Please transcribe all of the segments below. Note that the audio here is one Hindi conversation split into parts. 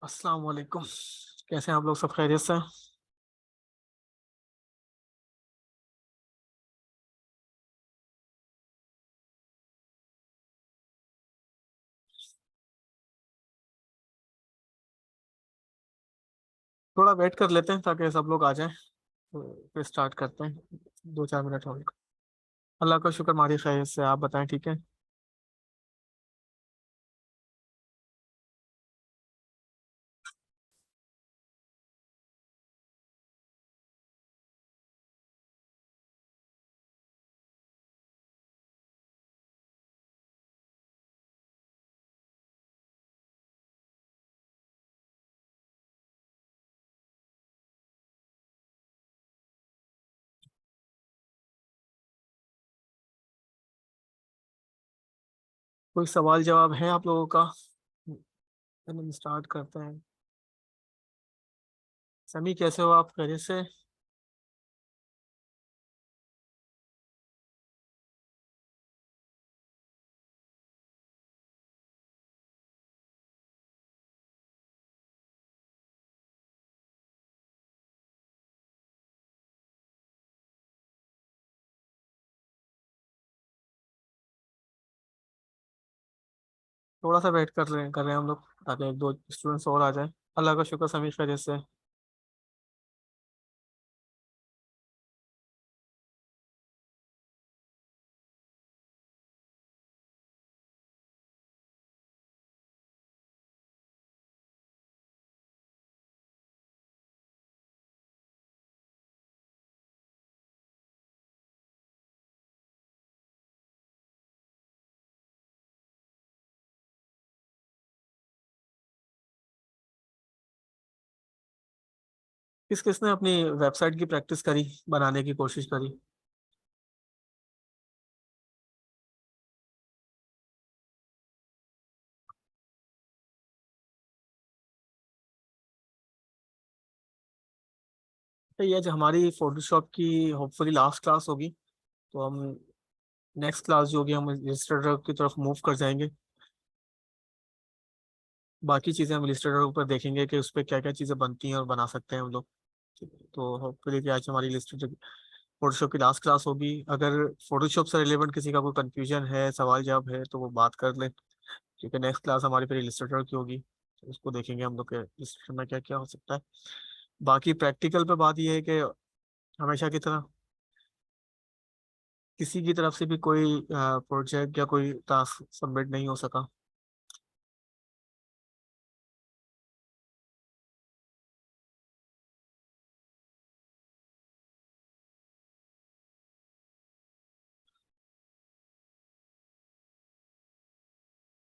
अस्सलाम वालेकुम। कैसे हैं आप लोग? सब खैरियत से हैं? थोड़ा वेट कर लेते हैं ताकि सब लोग आ जाएं, तो फिर स्टार्ट करते हैं। 2-4 मिनट और। अल्लाह का शुक्र, हमारी खैरियत से। आप बताएं, ठीक है? कोई सवाल जवाब है आप लोगों का? फिर हम स्टार्ट करते हैं। समी, कैसे हो आप? खैरियत से? थोड़ा सा वेट कर रहे हैं हम लोग, ताकि एक दो स्टूडेंट्स और आ जाएं। अल्लाह का शुक्र, समी खैरियत से। किस किसने अपनी वेबसाइट की प्रैक्टिस करी, बनाने की कोशिश करी? तो ये आज हमारी फोटोशॉप की होपफुली लास्ट क्लास होगी। तो हम नेक्स्ट क्लास जो होगी, हम इलस्ट्रेटर की तरफ मूव कर जाएंगे। बाकी चीज़ें हम इलस्ट्रेटर के ऊपर देखेंगे कि उस पर क्या क्या चीज़ें बनती हैं और बना सकते हैं हम लोग। ठीक है, तो होपफुली कि आज हमारी इलस्ट्रेटर फोटोशॉप की लास्ट क्लास होगी। अगर फोटोशॉप से रिलेवेंट किसी का कोई कंफ्यूजन है, सवाल जवाब है, तो वो बात कर लें। ठीक है, नेक्स्ट क्लास हमारी फिर इलस्ट्रेटर की होगी, तो उसको देखेंगे हम लोग के इलस्ट्रेटर में क्या क्या हो सकता है। बाकी प्रैक्टिकल पे बात ये है कि हमेशा की तरह किसी की तरफ से भी कोई प्रोजेक्ट या कोई टास्क सबमिट नहीं हो सका।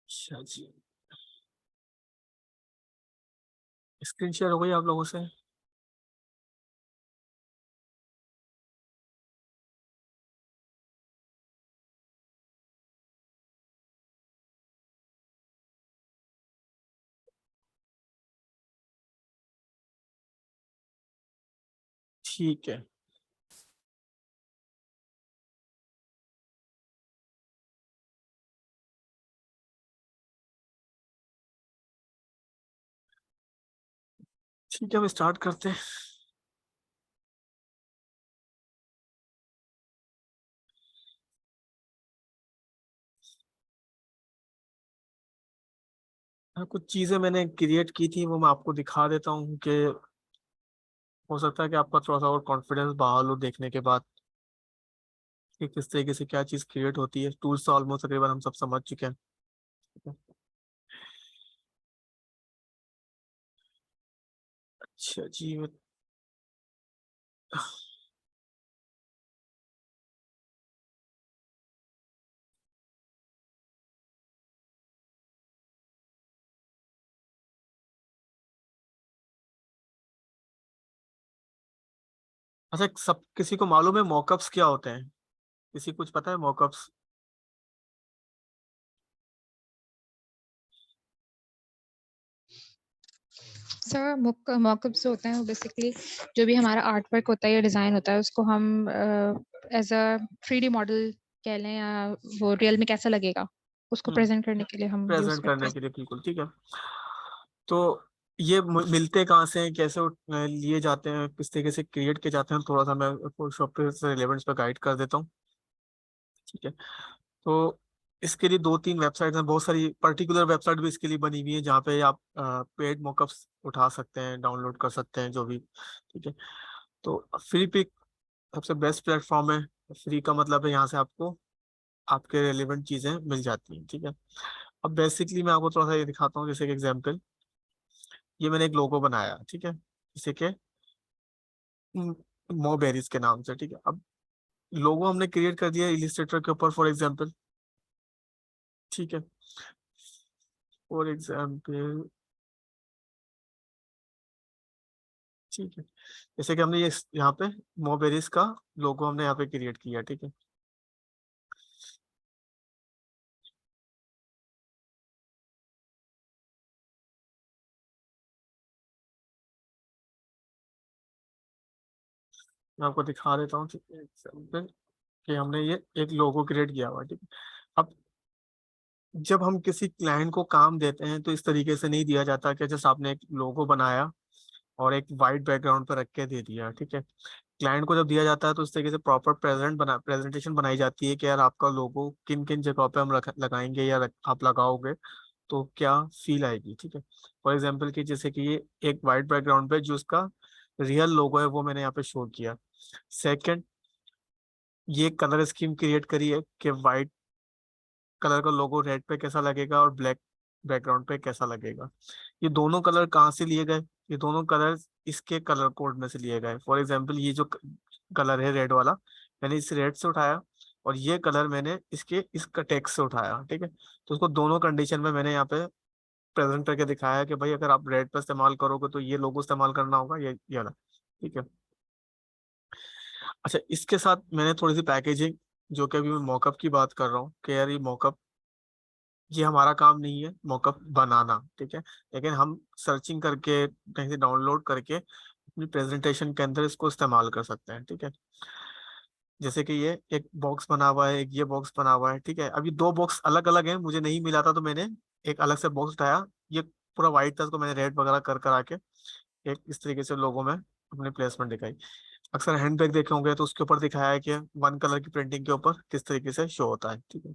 अच्छा जी। स्क्रीन शेयर हो गई आप लोगों से? ठीक है। ठीक है, हम स्टार्ट करते हैं। हाँ, कुछ चीज़ें मैंने क्रिएट की थी, वो मैं आपको दिखा देता हूँ कि हो सकता है कि आपका थोड़ा सा और कॉन्फिडेंस बहाल हो देखने के बाद कि किस तरीके से क्या चीज़ क्रिएट होती है। टूल्स तो ऑलमोस्ट तकरीबन हम सब समझ चुके हैं। ठीक है। अच्छा जी। अच्छा, सब किसी को मालूम है मॉकअप्स क्या होते हैं? किसी कुछ पता है मॉकअप्स? सर मॉकअप्स जो होते हैं वो बेसिकली जो भी हमारा आर्ट वर्क होता है या डिज़ाइन होता है उसको हम एज अ 3D मॉडल कह लें या वो रियल में कैसा लगेगा उसको प्रेजेंट करने के लिए हम यूज प्रेजेंट करते करने हैं। के लिए, बिल्कुल ठीक है। तो ये मिलते कहाँ से हैं, कैसे लिए जाते हैं, किस तरीके से क्रिएट किए जाते हैं, थोड़ा सा मैं फोटोशॉप पे से रिलेवेंट्स पे गाइड कर देता हूँ। ठीक है, तो इसके लिए दो तीन वेबसाइट हैं, बहुत सारी पर्टिकुलर वेबसाइट भी इसके लिए बनी हुई है जहाँ पे आप पेड मॉकअप्स उठा सकते हैं, डाउनलोड कर सकते हैं जो भी। ठीक है, तो फ्री पिक सबसे बेस्ट प्लेटफॉर्म है। फ्री का मतलब है यहाँ से आपको आपके रेलिवेंट चीजें मिल जाती हैं। ठीक है, अब बेसिकली मैं आपको थोड़ा सा ये दिखाता हूँ, जैसे कि एग्जाम्पल, ये मैंने एक लोगो बनाया। ठीक है, जैसे कि मोबेरीज के नाम से। ठीक है, अब लोगो हमने क्रिएट कर दिया इलिस्ट्रेटर के ऊपर फॉर एग्जाम्पल। ठीक है, फॉर एग्जाम्पल, ठीक है, जैसे कि हमने ये यहाँ पे मोबेरीज का लोगो हमने यहाँ पे क्रिएट किया। ठीक है, मैं आपको दिखा देता हूँ। ठीक है, एग्जाम्पल कि हमने ये एक लोगो क्रिएट किया हुआ। ठीक है, अब जब हम किसी क्लाइंट को काम देते हैं तो इस तरीके से नहीं दिया जाता कि जैसे आपने एक लोगो बनाया और एक वाइट बैकग्राउंड पर रख के दे दिया। ठीक है, क्लाइंट को जब दिया जाता है तो इस तरीके से प्रॉपर प्रेजेंटेशन बनाई जाती है कि यार आपका लोगो किन किन जगहों पे हम लगाएंगे या आप लगाओगे तो क्या फील आएगी। ठीक है, फॉर एग्जाम्पल कि जैसे कि ये एक वाइट बैकग्राउंड पे जो उसका रियल लोगो है वो मैंने यहाँ पे शो किया। सेकंड, ये कलर स्कीम क्रिएट करी है कि वाइट कलर का लोगो रेड पे कैसा लगेगा और ब्लैक बैकग्राउंड पे कैसा लगेगा। ये दोनों कलर कहाँ से लिए गए, ये दोनों कलर इसके कलर कोड में से लिए गए। फॉर एग्जाम्पल, ये जो कलर है रेड वाला, मैंने इस रेड से उठाया, और ये कलर मैंने इसका टेक्स्ट से उठाया। ठीक है, तो उसको दोनों कंडीशन में मैंने यहाँ पे प्रेजेंट करके दिखाया कि भाई अगर आप रेड पे इस्तेमाल करोगे तो ये लोगो इस्तेमाल करना होगा, ये वाला। ठीक है, अच्छा, इसके साथ मैंने थोड़ी सी पैकेजिंग, जो कि अभी मैं मॉकअप की बात कर रहा हूँ कि यार ये मॉकअप, ये हमारा काम नहीं है मॉकअप बनाना। ठीक है, लेकिन हम सर्चिंग करके कहीं से डाउनलोड करके अपनी प्रेजेंटेशन के अंदर इसको इस्तेमाल कर सकते हैं। ठीक है, जैसे कि ये एक बॉक्स बना हुआ है, एक ये बॉक्स बना हुआ है। ठीक है, अभी दो बॉक्स अलग अलग हैं, मुझे नहीं मिला था तो मैंने एक अलग से बॉक्स उठाया। ये पूरा व्हाइट था, उसको मैंने रेड वगैरह कर कर आके एक इस तरीके से लोगों में अपनी प्लेसमेंट दिखाई। अक्सर हैंड बैग देखे होंगे तो उसके ऊपर दिखाया है कि वन कलर की प्रिंटिंग के ऊपर किस तरीके से शो होता है। ठीक है,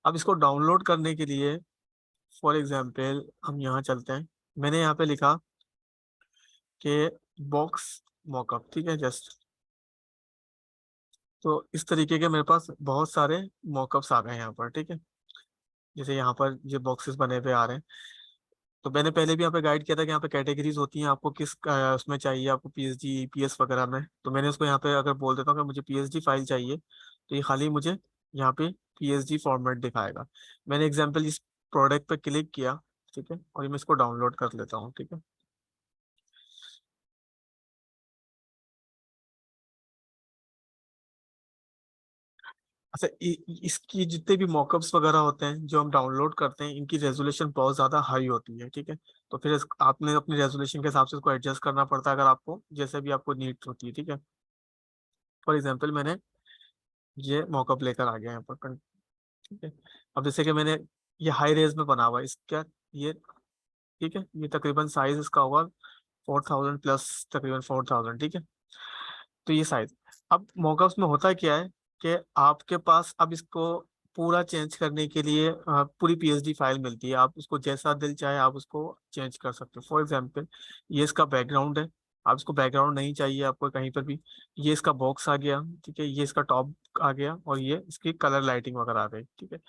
अब इसको डाउनलोड करने के लिए फॉर एग्जाम्पल हम यहाँ चलते हैं। मैंने यहाँ पे लिखा कि बॉक्स मॉकअप। ठीक है, जस्ट, तो इस तरीके के मेरे पास बहुत सारे मॉकअप्स आ गए हैं यहाँ पर। ठीक है, जैसे यहाँ पर ये बॉक्सेस बने हुए आ रहे हैं। तो मैंने पहले भी यहाँ पे गाइड किया था कि यहाँ पे कैटेगरीज होती हैं, आपको किस उसमें चाहिए, आपको पीएचडी ईपीएस वगैरह में। तो मैंने उसको यहाँ पे अगर बोल देता हूँ कि मुझे पीएचडी फाइल चाहिए, तो ये खाली मुझे यहाँ पे पीएचडी फॉर्मेट दिखाएगा। मैंने एग्जाम्पल इस प्रोडक्ट पे क्लिक किया। ठीक है, और मैं इसको डाउनलोड कर लेता हूँ। ठीक है, अच्छा, इसकी जितने भी मॉकअप्स वगैरह होते हैं जो हम डाउनलोड करते हैं, इनकी रेजोल्यूशन बहुत ज़्यादा हाई होती है। ठीक है, तो फिर आपने अपनी रेजोल्यूशन के हिसाब से इसको एडजस्ट करना पड़ता है, अगर आपको जैसे भी आपको नीड होती है। ठीक है, फॉर एग्जाम्पल मैंने ये मॉकअप लेकर आ गया यहाँ पर। ठीक है, अब जैसे कि मैंने ये हाई रेज में बना हुआ है इसका, ये, ठीक है, ये तकरीबन साइज इसका होगा 4000 प्लस, तकरीबन 4000। ठीक है, तो ये साइज। अब मॉकअप्स में होता क्या है कि आपके पास अब इसको पूरा चेंज करने के लिए पूरी पीएचडी फाइल मिलती है, आप उसको जैसा दिल चाहे आप उसको चेंज कर सकते हो। फॉर एग्जांपल, ये इसका बैकग्राउंड है, आप इसको बैकग्राउंड नहीं चाहिए आपको कहीं पर भी, ये इसका बॉक्स आ गया। ठीक है, ये इसका टॉप आ गया, और ये इसकी कलर लाइटिंग वगैरह आ गई। ठीक है,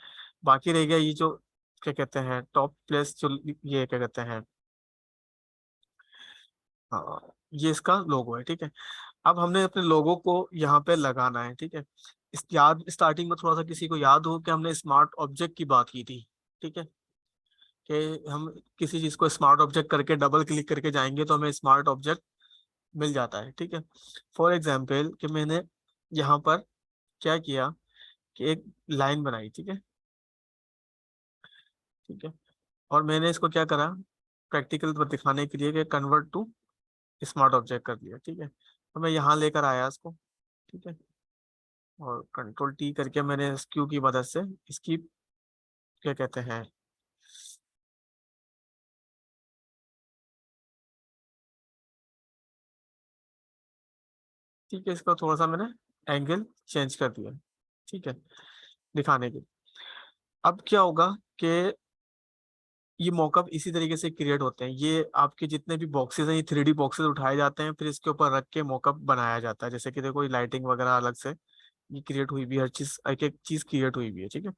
बाकी रह गया ये जो क्या कहते हैं टॉप प्लेस, जो ये क्या कहते हैं, हाँ, ये इसका लोगो है। ठीक है, अब हमने अपने लोगों को यहाँ पे लगाना है। ठीक है, इस याद स्टार्टिंग में थोड़ा सा किसी को याद हो कि हमने स्मार्ट ऑब्जेक्ट की बात की थी। ठीक है, कि हम किसी चीज को स्मार्ट ऑब्जेक्ट करके डबल क्लिक करके जाएंगे तो हमें स्मार्ट ऑब्जेक्ट मिल जाता है। ठीक है, फॉर एग्जाम्पल कि मैंने यहाँ पर क्या किया कि एक लाइन बनाई। ठीक है, ठीक है, और मैंने इसको क्या करा, प्रैक्टिकल पर दिखाने के लिए कि कन्वर्ट टू स्मार्ट ऑब्जेक्ट कर दिया। ठीक है, तो मैं यहाँ लेकर आया इसको। ठीक है, और कंट्रोल टी करके मैंने स्क्यू की मदद से इसकी क्या कहते हैं ठीक है, इसका थोड़ा सा मैंने एंगल चेंज कर दिया, ठीक है, दिखाने के लिए। अब क्या होगा कि ये मॉकअप इसी तरीके से क्रिएट होते हैं। ये आपके जितने भी बॉक्सेस हैं, ये 3D बॉक्सेस उठाए जाते हैं, फिर इसके ऊपर रख के मॉकअप बनाया जाता है। जैसे कि देखो, लाइटिंग वगैरह अलग से ये क्रिएट हुई भी है, हर चीज एक एक चीज क्रिएट हुई भी है, ठीक है।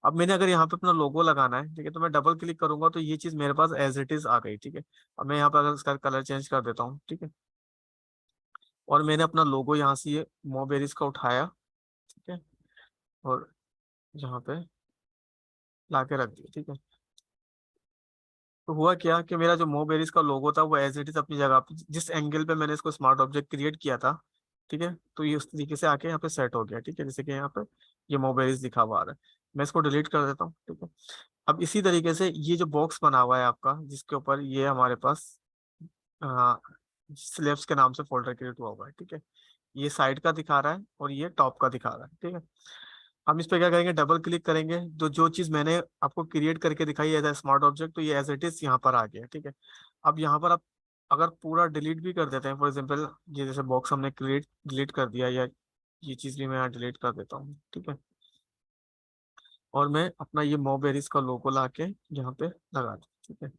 अब मैंने अगर यहाँ पे अपना लोगो लगाना है, ठीक है, तो मैं डबल क्लिक करूंगा तो ये चीज मेरे पास एज इट इज आ गई, ठीक है। अब मैं यहाँ पे अगर इसका कलर चेंज कर देता हूँ, ठीक है, और मैंने अपना लोगो यहाँ से ये मोबेरिस का उठाया, ठीक है, और यहाँ पे ला के रख दिया, ठीक है। तो हुआ क्या कि मेरा जो मोबेरिस का लोगो था वो एज इट इज अपनी जगह पे, जिस एंगल पे मैंने इसको स्मार्ट ऑब्जेक्ट क्रिएट किया था, ठीक है, तो ये उस तरीके से आके यहाँ पे सेट हो गया, ठीक है। जैसे कि यहाँ पे ये मोबेरिस लिखा हुआ आ रहा है, मैं इसको डिलीट कर देता हूँ, ठीक है। अब इसी तरीके से ये जो बॉक्स बना हुआ है आपका, जिसके ऊपर ये हमारे पास स्लेब्स के नाम से फोल्डर क्रिएट हुआ हुआ है, ठीक है, ये साइड का दिखा रहा है और ये टॉप का दिखा रहा है, ठीक है। हम इस पे क्या करेंगे, डबल क्लिक करेंगे, तो जो चीज मैंने आपको क्रिएट करके दिखाई एज ए स्मार्ट ऑब्जेक्ट, तो ये एज इट इज यहाँ पर आ गया, ठीक है। अब यहाँ पर आप अगर पूरा डिलीट भी कर देते हैं, फॉर एग्जाम्पल ये जैसे बॉक्स हमने क्रिएट डिलीट कर दिया, या ये चीज भी मैं यहाँ डिलीट कर देता हूँ, ठीक है, और मैं अपना ये मोबेरिस का लोगो ला के यहाँ पे लगा दूँ, ठीक है।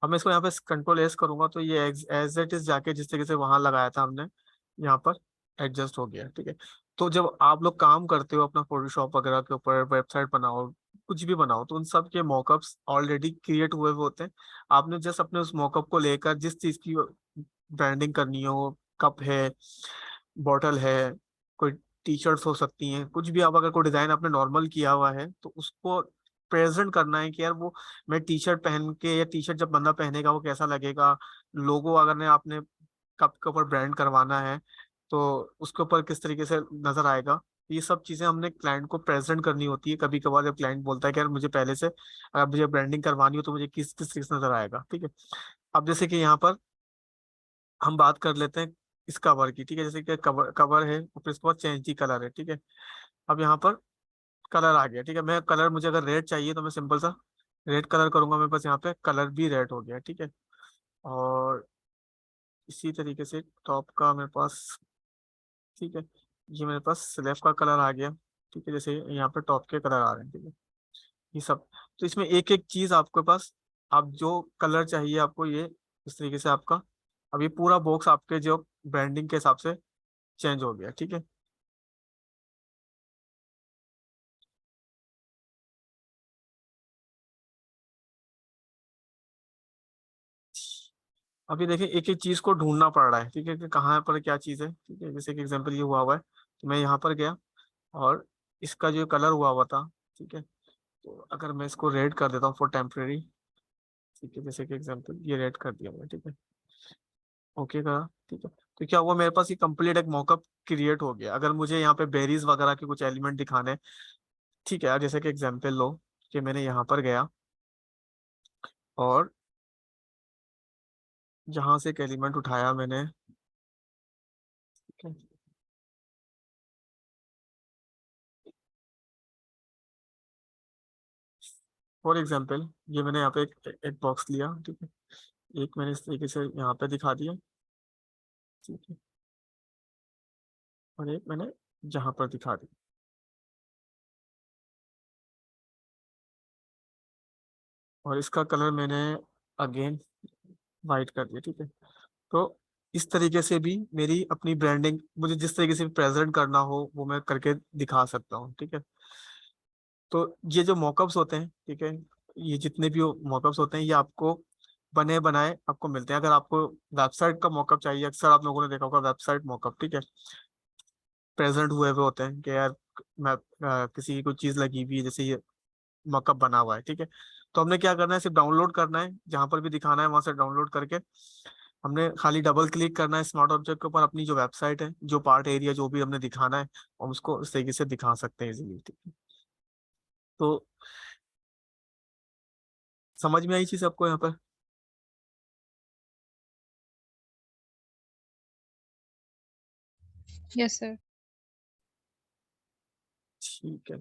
अब मैं इसको यहाँ पे कंट्रोल एस करूंगा तो ये एज इट इज जाके जिस तरीके से वहां लगाया था हमने, यहाँ पर एडजस्ट हो गया, ठीक है। तो जब आप लोग काम करते हो अपना फोटोशॉप वगैरह के ऊपर, वेबसाइट बनाओ, कुछ भी बनाओ, तो उन सब के मॉकअप्स ऑलरेडी क्रिएट हुए हुए होते हैं। आपने जस्ट अपने उस मॉकअप को लेकर जिस चीज की ब्रांडिंग करनी हो, कप है, बॉटल है, कोई टी शर्ट्स हो सकती हैं, कुछ भी, आप अगर कोई डिजाइन आपने नॉर्मल किया हुआ है तो उसको प्रेजेंट करना है कि यार वो मैं टी शर्ट पहन के, या टी शर्ट जब बंदा पहनेगा वो कैसा लगेगा, लोगो अगर ने आपने कप के ऊपर ब्रांड करवाना है तो उसके ऊपर किस तरीके से नजर आएगा। ये सब चीजें हमने क्लाइंट को प्रेजेंट करनी होती है। कभी कभार जब क्लाइंट बोलता है कि यार मुझे पहले से अगर मुझे ब्रांडिंग करवानी हो तो मुझे किस किस तरीके से नजर आएगा, ठीक है। अब जैसे कि यहाँ पर हम बात कर लेते हैं इस कवर की, ठीक है, जैसे कि कवर कवर है और फिर इसके बाद चेंज दी कलर है, ठीक है। अब यहाँ पर कलर आ गया, ठीक है। मैं कलर, मुझे अगर रेड चाहिए तो मैं सिंपल सा रेड कलर करूंगा, मेरे पास यहाँ पे कलर भी रेड हो गया, ठीक है। और इसी तरीके से टॉप का मेरे पास, ठीक है, ये मेरे पास स्लेब का कलर आ गया, ठीक है, जैसे यहाँ पे टॉप के कलर आ रहे हैं, ठीक है, ये सब। तो इसमें एक एक चीज आपके पास, आप जो कलर चाहिए आपको, ये इस तरीके से आपका, अब ये पूरा बॉक्स आपके जो ब्रांडिंग के हिसाब से चेंज हो गया, ठीक है। अभी देखिए, एक एक चीज को ढूंढना पड़ रहा है, ठीक है, कि कहाँ पर क्या चीज है, ठीक है। जैसे कि एग्जांपल ये हुआ हुआ है, तो मैं यहाँ पर गया और इसका जो कलर हुआ हुआ था, ठीक है, तो अगर मैं इसको रेड कर देता हूँ फॉर टेम्परेरी, ठीक है, जैसे कि एग्जांपल ये रेड कर दिया मैंने, ठीक है, ओके करा, ठीक है। तो क्या हुआ, मेरे पास ये कंप्लीट एक मॉकअप क्रिएट हो गया। अगर मुझे यहाँ पे बेरीज वगैरह के कुछ एलिमेंट दिखाने हैं, ठीक है, जैसे कि एग्जांपल लो कि मैंने यहाँ पर गया और यहाँ से एक एलिमेंट उठाया मैंने, ठीक है, फॉर एग्जांपल ये मैंने यहाँ पे एक बॉक्स लिया, ठीक है, एक मैंने इस तरीके से यहाँ पे दिखा दिया, ठीक है, और एक मैंने जहाँ पर दिखा दिया, और इसका कलर मैंने अगेन वाइट कर दिया, ठीक है। तो इस तरीके से भी मेरी अपनी ब्रांडिंग, मुझे जिस तरीके से प्रेजेंट करना हो वो मैं करके दिखा सकता हूँ, ठीक है। तो ये जो मॉकअप्स होते हैं, ठीक है, ये जितने भी मॉकअप्स होते हैं ये आपको बने बनाए आपको मिलते हैं। अगर आपको वेबसाइट का मॉकअप चाहिए, अक्सर आप लोगों ने देखा होगा वेबसाइट मॉकअप, ठीक है, प्रेजेंट हुए हुए होते हैं कि यार मैं किसी की कोई चीज लगी हुई है, जैसे ये मॉकअप बना हुआ है, ठीक है। तो हमने क्या करना है, सिर्फ डाउनलोड करना है, जहां पर भी दिखाना है वहां से डाउनलोड करके हमने खाली डबल क्लिक करना है स्मार्ट ऑब्जेक्ट के ऊपर, अपनी जो वेबसाइट है, जो पार्ट एरिया जो भी हमने दिखाना है, हम उसको इस तरीके से दिखा सकते हैं इजीली, ठीक है। तो समझ में आई चीज आपको यहाँ पर? Yes sir. ठीक है,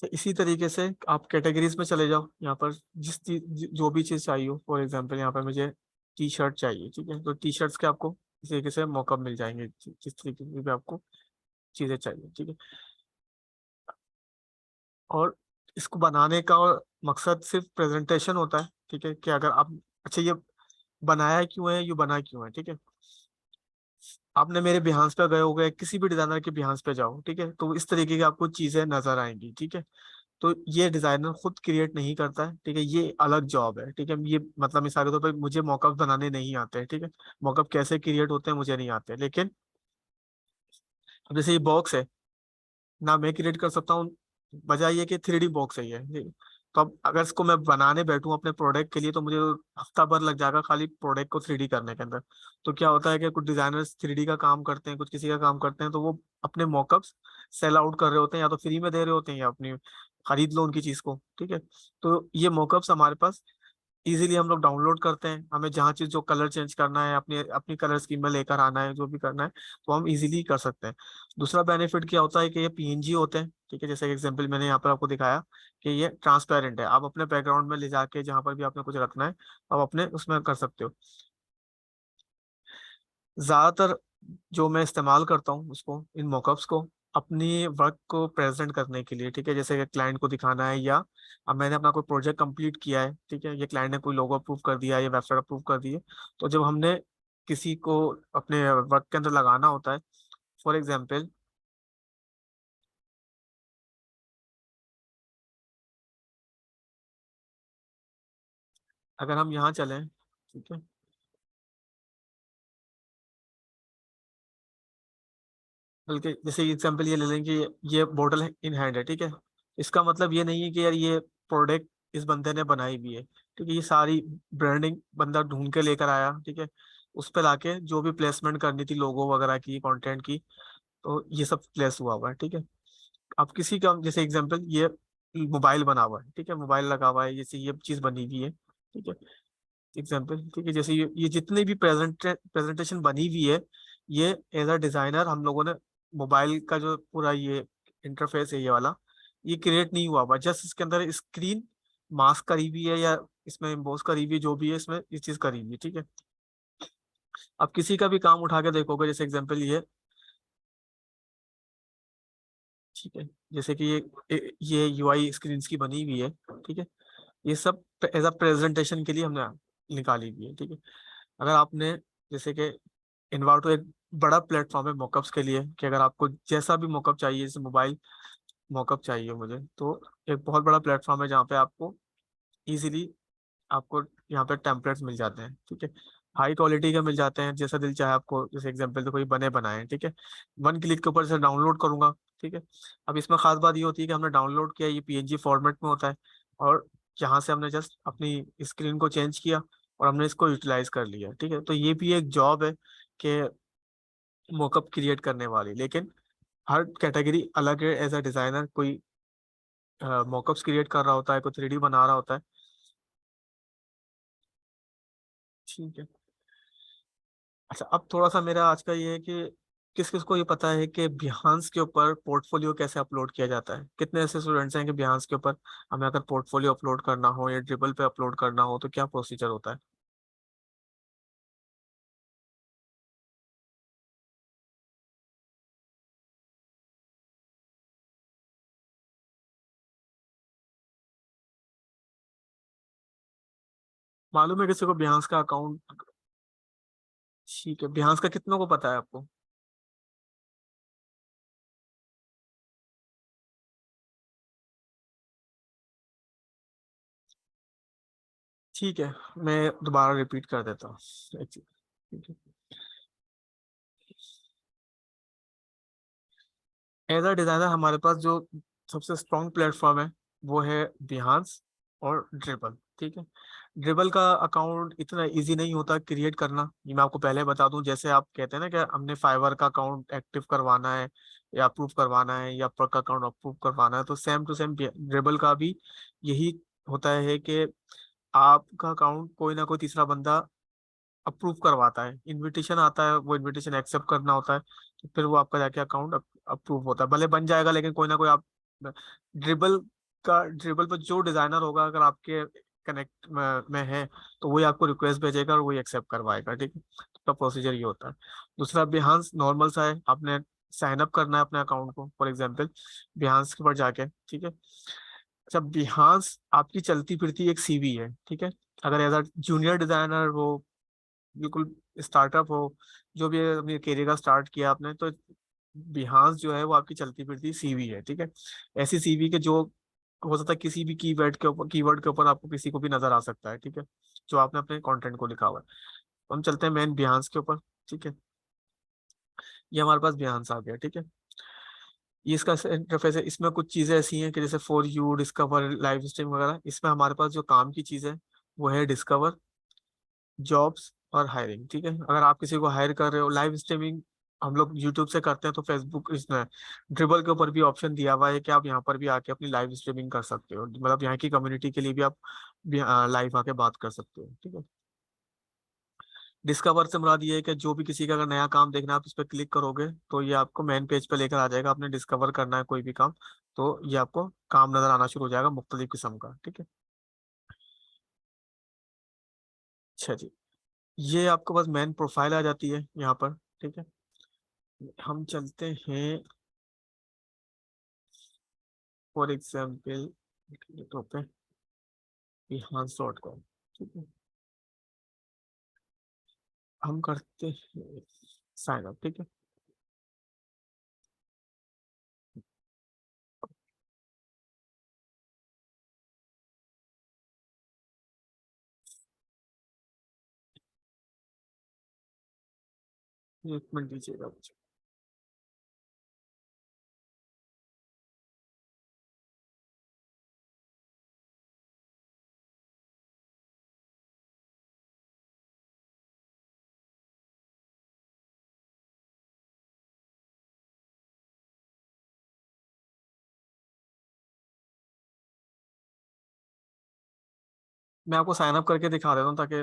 तो इसी तरीके से आप कैटेगरीज में चले जाओ, यहाँ पर जिस चीज जो भी चीज चाहिए हो, फॉर एग्जांपल यहाँ पर मुझे टी शर्ट चाहिए, ठीक है, तो टी शर्ट्स के आपको इस तरीके से मॉकअप मिल जाएंगे, जिस तरीके की भी आपको चीजें चाहिए, ठीक है। और इसको बनाने का और मकसद सिर्फ प्रेजेंटेशन होता है, ठीक है, कि अगर आप, अच्छा ये बनाया क्यों है, ये बना क्यों है, ठीक है। आपने मेरे बिहान्स पे गए हो गए, किसी भी डिजाइनर के बिहान्स पे जाओ, ठीक है, तो इस तरीके की आपको चीजें नजर आएंगी, ठीक है। तो ये डिजाइनर खुद क्रिएट नहीं करता है, ठीक है, ये अलग जॉब है, ठीक है। ये मतलब मिसाल के तौर पर मुझे मॉकअप बनाने नहीं आते हैं, ठीक है, मॉकअप कैसे क्रिएट होते हैं मुझे नहीं आते, लेकिन अब जैसे ये बॉक्स है ना, मैं क्रिएट कर सकता हूँ, बजाय ये कि 3D बॉक्स है ये, ठीक है? तो अब अगर इसको मैं बनाने बैठूं अपने प्रोडक्ट के लिए, तो मुझे हफ्ता भर लग जाएगा खाली प्रोडक्ट को 3D करने के अंदर। तो क्या होता है कि कुछ डिजाइनर्स 3D का काम करते हैं, कुछ किसी का काम करते हैं, तो वो अपने मॉकअप्स सेल आउट कर रहे होते हैं, या तो फ्री में दे रहे होते हैं, या अपनी खरीद लो उनकी चीज को, ठीक है। तो ये मॉकअप्स हमारे पास इजीली हम लोग डाउनलोड करते हैं, हमें जहाँ चीज जो कलर चेंज करना है, अपनी अपनी कलर स्कीम में लेकर आना है, जो भी करना है, तो हम इजीली कर सकते हैं। दूसरा बेनिफिट क्या होता है कि ये पीएनजी होते हैं, ठीक है, जैसे एग्जांपल मैंने यहाँ पर आपको दिखाया कि ये ट्रांसपेरेंट है, आप अपने बैकग्राउंड में ले जाके जहाँ पर भी आपने कुछ रखना है, आप अपने उसमें कर सकते हो। ज्यादातर जो मैं इस्तेमाल करता हूँ उसको, इन मॉकअप्स को अपनी वर्क को प्रेजेंट करने के लिए, ठीक है, जैसे कि क्लाइंट को दिखाना है, या अब मैंने अपना कोई प्रोजेक्ट कंप्लीट किया है, ठीक है, ये क्लाइंट ने कोई लोगो अप्रूव कर दिया है या वेबसाइट अप्रूव कर दी है, तो जब हमने किसी को अपने वर्क के अंदर लगाना होता है, फॉर एग्जाम्पल अगर हम यहाँ चलें, ठीक है, बल्कि जैसे एग्जांपल ये ले लें कि ये बोतल इन हैंड है, ठीक है, इसका मतलब ये नहीं है कि यार ये प्रोडक्ट इस बंदे ने बनाई भी है, ठीक है, ये सारी ब्रांडिंग बंदा ढूंढ के लेकर आया, ठीक है, उस पे लाके जो भी प्लेसमेंट करनी थी लोगो वगैरह की, कंटेंट की, तो ये सब प्लेस हुआ हुआ है, ठीक है। अब किसी का जैसे एग्जांपल ये मोबाइल बना हुआ है, ठीक है, मोबाइल लगा हुआ है, जैसे ये चीज बनी हुई है, ठीक है, एग्जाम्पल, ठीक है, जैसे ये जितनी भी प्रेजेंटेशन बनी हुई है, ये एज अ डिजाइनर हम लोगों ने मोबाइल का जो पूरा ये इंटरफेस है ये वाला, ये क्रिएट नहीं हुआ हुआ, जस्ट इसके अंदर स्क्रीन मास्क करी हुई है, या इसमें एम्बोस करी हुई है, जो भी है इसमें ये चीज करी हुई है, ठीक है। अब किसी का भी काम उठा के देखोगे, जैसे एग्जाम्पल ठीक है, जैसे कि ये यूआई स्क्रीन की बनी हुई है, ठीक है, ये सब एज अ प्रेजेंटेशन के लिए हमने निकाली हुई है, ठीक है। अगर आपने जैसे कि इन्वाटो एक बड़ा प्लेटफॉर्म है मॉकअप्स के लिए, कि अगर आपको जैसा भी मॉकअप चाहिए, जैसे मोबाइल मॉकअप चाहिए मुझे, तो एक बहुत बड़ा प्लेटफॉर्म है जहाँ पे आपको इजीली आपको यहाँ पे टेम्पलेट्स मिल जाते हैं, ठीक है, हाई क्वालिटी के मिल जाते हैं, जैसा दिल चाहे आपको, जैसे एग्जांपल तो कोई बने बनाए हैं, ठीक है, वन क्लिक के ऊपर से डाउनलोड करूंगा, ठीक है। अब इसमें खास बात ये होती है कि हमने डाउनलोड किया, ये पीएनजी फॉर्मेट में होता है, और यहाँ से हमने जस्ट अपनी स्क्रीन को चेंज किया और हमने इसको यूटिलाइज कर लिया, ठीक है। तो ये भी एक जॉब है कि मॉकअप क्रिएट करने वाली, लेकिन हर कैटेगरी अलग है, एज अ डिजाइनर कोई मॉकअप्स क्रिएट कर रहा होता है, कोई 3D बना रहा होता है, ठीक है। अच्छा, अब थोड़ा सा मेरा आज का ये है कि किस किस को ये पता है कि बिहांस के ऊपर पोर्टफोलियो कैसे अपलोड किया जाता है, कितने ऐसे स्टूडेंट्स हैं कि बिहांस के ऊपर हमें अगर पोर्टफोलियो अपलोड करना हो या ड्रिबल पे अपलोड करना हो, तो क्या प्रोसीजर होता है। मालूम है किसी को बिहांस का अकाउंट, ठीक है, बिहांस का कितनों को पता है आपको। ठीक है, मैं दोबारा रिपीट कर देता हूँ, एक चीज, ठीक है। एज अ डिजाइनर हमारे पास जो सबसे स्ट्रॉन्ग प्लेटफॉर्म है वो है बिहांस और ड्रिबल, ठीक है। ड्रिबल का अकाउंट इतना इजी नहीं होता क्रिएट करना, ये मैं आपको पहले बता दूं, जैसे आप कहते हैं ना कि हमने फाइवर का अकाउंट एक्टिव करवाना है, या अप्रूव करवाना है, या अपवर्क का अकाउंट अप्रूव करवाना है, तो सेम टू सेम ड्रिबल का भी यही होता है कि आपका अकाउंट कोई ना कोई तीसरा बंदा अप्रूव करवाता है, इनविटेशन आता है, वो इनविटेशन एक्सेप्ट करना होता है, तो फिर वो आपका जाके अकाउंट अप्रूव होता है, भले बन जाएगा लेकिन कोई ना कोई आप ड्रिबल पर जो डिजाइनर होगा अगर आपके कनेक्ट में है तो वही आपको रिक्वेस्ट भेजेगा और वही एक्सेप्ट करवाएगा, ठीक है। तो प्रोसीजर ये होता है। दूसरा बिहांस नॉर्मल सा है, आपने साइन अप करना है अपने अकाउंट को, फॉर एग्जांपल बिहांस के ऊपर जाके, ठीक है। अच्छा, बिहांस आपकी चलती फिरती एक सीवी है, ठीक है। अगर एज अ जूनियर डिजाइनर हो, बिल्कुल स्टार्टअप हो, जो भी अपने करियर का स्टार्ट किया आपने, तो बिहांस जो है वो आपकी चलती फिरती सीवी है, ठीक है। ऐसी सीवी के जो हो सकता है किसी भी कीवर्ड के ऊपर आपको किसी को भी नजर आ सकता है, ठीक है, जो आपने अपने कंटेंट को लिखा हुआ है। तो हम चलते हैं मेन बिहांस के ऊपर, ठीक है। ये हमारे पास बिहांस आ गया, ठीक है। ये इसका इंटरफेस है। इसमें कुछ चीजें ऐसी हैं कि जैसे for you, discover, live stream वगैरह। इसमें हमारे पास जो काम की चीज है वो है डिस्कवर, जॉब्स और हायरिंग, ठीक है। अगर आप किसी को हायर कर रहे हो, लाइव स्ट्रीमिंग हम लोग यूट्यूब से करते हैं तो फेसबुक इसमें ड्रिबल के ऊपर भी ऑप्शन दिया हुआ है कि आप यहाँ पर भी आके अपनी लाइव स्ट्रीमिंग कर सकते हो, मतलब यहाँ की कम्युनिटी के लिए भी आप लाइव आके बात कर सकते हो, ठीक है। डिस्कवर से मुराद ये है कि जो भी किसी का अगर नया काम देखना है, आप इस पर क्लिक करोगे तो ये आपको मेन पेज पे लेकर आ जाएगा। आपने डिस्कवर करना है कोई भी काम, तो ये आपको काम नजर आना शुरू हो जाएगा मुख्तलिफ किस्म का, ठीक है। अच्छा जी, ये आपको बस मेन प्रोफाइल आ जाती है यहाँ पर, ठीक है। हम चलते हैं फॉर एग्जाम्पल पे behance.com, ठीक है। हम करते हैं साइन अप, ठीक है। एक मिनट दीजिएगा मुझे। मैं आपको साइन अप करके दिखा देता हूँ ताकि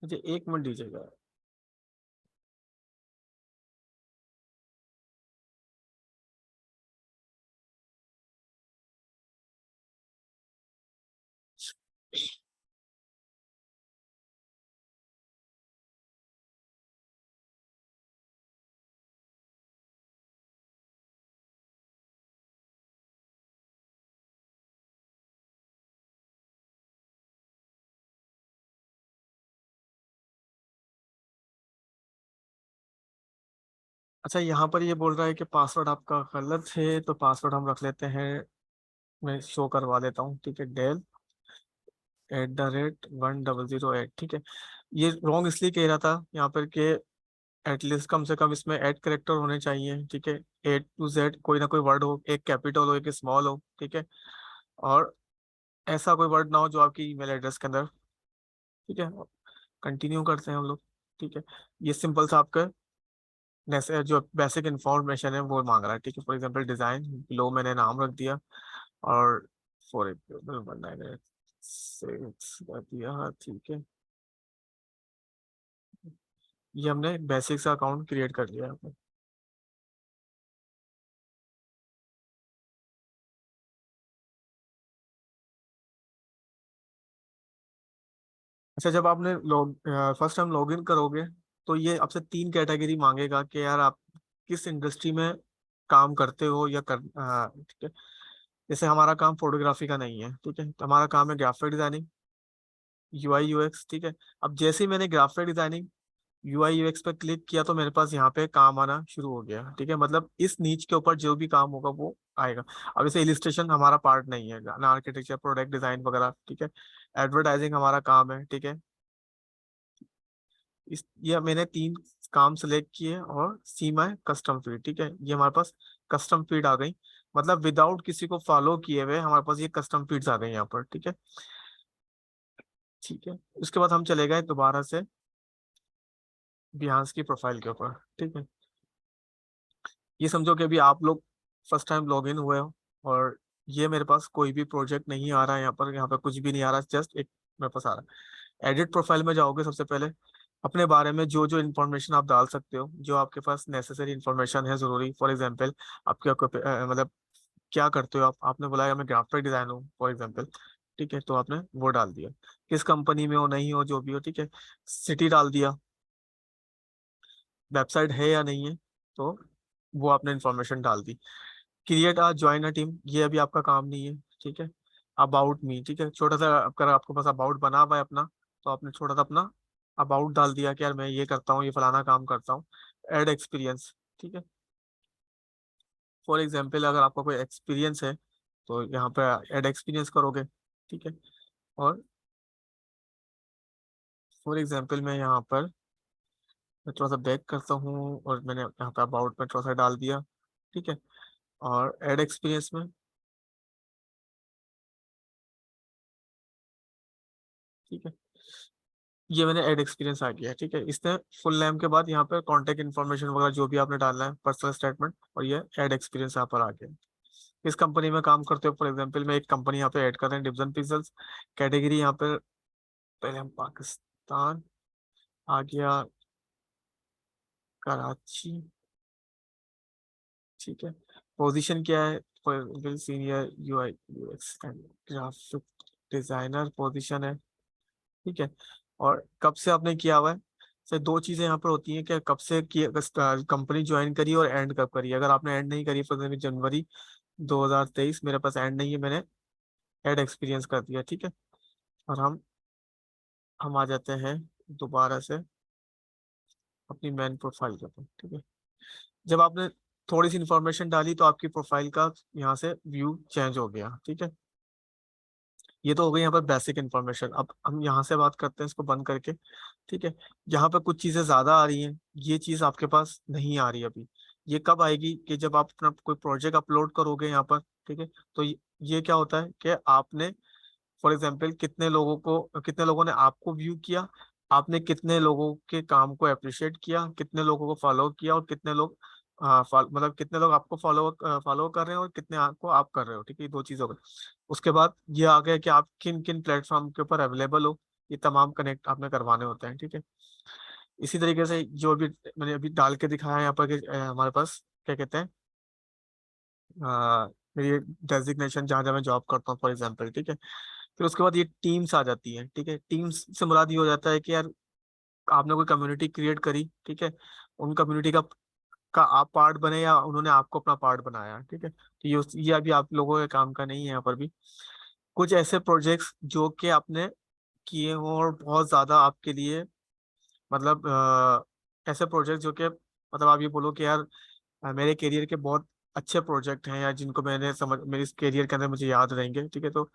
मुझे एक मिनट दीजिएगा। अच्छा, यहाँ पर ये बोल रहा है कि पासवर्ड आपका गलत है, तो पासवर्ड हम रख लेते हैं, मैं शो करवा देता हूँ, ठीक है। del@1008, ठीक है। ये रॉन्ग इसलिए कह रहा था यहाँ पर कि एटलीस्ट कम से कम इसमें 8 करेक्टर होने चाहिए, ठीक है। A to Z कोई ना कोई वर्ड हो, एक कैपिटल हो एक स्मॉल हो, ठीक है। और ऐसा कोई वर्ड ना हो जो आपकी ईमेल एड्रेस के अंदर, ठीक है। कंटिन्यू करते हैं हम लोग, ठीक है। ये सिंपल सा आपका जैसे जो बेसिक इंफॉर्मेशन है वो मांग रहा है, ठीक है। फॉर एग्जांपल डिजाइन, लो मैंने नाम रख दिया, और फॉर एग्जाम्पल 1986 कर दिया, ठीक है। ये हमने बेसिक सा अकाउंट क्रिएट कर लिया है। अच्छा, जब आपने फर्स्ट टाइम लॉग इन करोगे तो ये आपसे 3 कैटेगरी मांगेगा कि यार आप किस इंडस्ट्री में काम करते हो या ठीक है। जैसे हमारा काम फोटोग्राफी का नहीं है, ठीक है, तो हमारा काम है ग्राफिक डिजाइनिंग, UI UX, ठीक है। अब जैसे ही मैंने ग्राफिक डिजाइनिंग UI UX पे क्लिक किया तो मेरे पास यहाँ पे काम आना शुरू हो गया, ठीक है। मतलब इस नीच के ऊपर जो भी काम होगा वो आएगा। अब जैसे इलिस्ट्रेशन हमारा पार्ट नहीं है ना, आर्किटेक्चर, प्रोडक्ट डिजाइन वगैरह, ठीक है। एडवर्टाइजिंग हमारा काम है, ठीक है। ये मैंने 3 काम सेलेक्ट किए और सी माय कस्टम फीड, ठीक है। ये हमारे पास कस्टम फीड आ गई, मतलब विदाउट किसी को फॉलो किए हुए हमारे पास ये कस्टम फीड्स आ गई यहाँ पर, ठीक है। ठीक है, उसके बाद हम चले गए दोबारा से बिहांस की प्रोफाइल के ऊपर, ठीक है। ये समझो कि अभी आप लोग फर्स्ट टाइम लॉग इन हुए हो, और ये मेरे पास कोई भी प्रोजेक्ट नहीं आ रहा है, यहाँ पर कुछ भी नहीं आ रहा, जस्ट एक मेरे पास आ रहा है। एडिट प्रोफाइल में जाओगे, सबसे पहले अपने बारे में जो जो इन्फॉर्मेशन आप डाल सकते हो, जो आपके पास नेसेसरी इन्फॉर्मेशन है जरूरी। फॉर एग्जांपल आपके मतलब क्या करते हो आप, आपने बोला मैं ग्राफिक डिजाइन हूँ फॉर एग्जांपल, ठीक है, तो आपने वो डाल दिया, किस कंपनी में हो नहीं हो जो भी हो, ठीक है, सिटी डाल दिया, वेबसाइट है या नहीं है, तो वो आपने इन्फॉर्मेशन डाल दी। Create a join a team, ये अभी आपका काम नहीं है, ठीक है। अबाउट मी, ठीक है, छोटा सा अगर आपके पास अबाउट बना हुआ है अपना, तो आपने छोटा सा अपना अबाउट डाल दिया कि यार मैं ये करता हूँ, ये फलाना काम करता हूँ। एड एक्सपीरियंस, ठीक है, फॉर एग्जाम्पल अगर आपका कोई एक्सपीरियंस है तो यहाँ पे एड एक्सपीरियंस करोगे, ठीक है। और फॉर एग्जाम्पल मैं यहाँ पर मैं थोड़ा सा बैक करता हूँ, और मैंने यहाँ पे अबाउट में थोड़ा सा डाल दिया, ठीक है। और एड एक्सपीरियंस में, ठीक है, ये मैंने एड एक्सपीरियंस आ गया, ठीक है। इसने फुल नेम के बाद यहाँ पर कॉन्टेक्ट इन्फॉर्मेशन वगैरह जो भी आपने डालना है, पर्सनल स्टेटमेंट, और ये एड एक्सपीरियंस यहाँ पर आ गया। इस कंपनी में काम करते हो, फॉर एग्जांपल मैं एक कंपनी यहाँ पे ऐड कर रहे हैं, डिवीजन पिक्सल्स, कैटेगरी यहाँ पे पहले हम पाकिस्तान आ गया, कराची, ठीक है। पोजीशन क्या है, for senior UI UX and graphic designer position है, ठीक है। और कब से आपने किया हुआ है, सर दो चीजें यहाँ पर होती हैं कि कब से की कंपनी ज्वाइन करी और एंड कब करी। अगर आपने एंड नहीं करी, फॉर जनवरी 2023, मेरे पास एंड नहीं है, मैंने एड एक्सपीरियंस कर दिया, ठीक है। और हम आ जाते हैं दोबारा से अपनी मेन प्रोफाइल के ऊपर, ठीक है। जब आपने थोड़ी सी इन्फॉर्मेशन डाली तो आपकी प्रोफाइल का यहाँ से व्यू चेंज हो गया, ठीक है। ये तो हो गई यहाँ पर बेसिक इन्फॉर्मेशन। अब हम यहाँ से बात करते हैं इसको बंद करके, ठीक है। यहाँ पर कुछ चीजें ज्यादा आ रही हैं, ये चीज आपके पास नहीं आ रही अभी। ये कब आएगी कि जब आप अपना कोई प्रोजेक्ट अपलोड करोगे यहाँ पर, ठीक है। तो ये क्या होता है कि आपने फॉर एग्जाम्पल कितने लोगों ने आपको व्यू किया, आपने कितने लोगों के काम को अप्रिशिएट किया, कितने लोगों को फॉलो किया, और कितने लोग मतलब कितने लोग आपको फॉलो कर रहे हैं, और कितने आपको आप कर रहे हो, ठीक है। ये दो चीज हो गई। उसके बाद ये आ गया कि आप किन किन प्लेटफॉर्म के ऊपर अवेलेबल हो, ये तमाम कनेक्ट आपने करवाने होते हैं, ठीक है। इसी तरीके से जो भी मैंने अभी डाल के दिखाया है यहाँ पर कि हमारे पास क्या कहते हैं, मेरी डेजिग्नेशन जहाँ जहाँ मैं जॉब करता हूँ फॉर एग्जाम्पल, ठीक है। फिर उसके बाद ये टीम्स आ जाती हैं, ठीक है। टीम्स से मुराद ये हो जाता है कि यार आपने कोई कम्युनिटी क्रिएट करी, ठीक है, उन कम्युनिटी का आप पार्ट बने या उन्होंने आपको अपना पार्ट बनाया, ठीक है। तो ये अभी आप लोगों के काम का नहीं है। यहाँ पर भी कुछ ऐसे प्रोजेक्ट्स जो कि आपने किए हों और बहुत ज्यादा आपके लिए मतलब ऐसे प्रोजेक्ट जो कि मतलब आप ये बोलो कि यार मेरे करियर के बहुत अच्छे प्रोजेक्ट हैं, या जिनको मैंने समझ मेरे इस करियर के अंदर मुझे याद रहेंगे, ठीक है। तो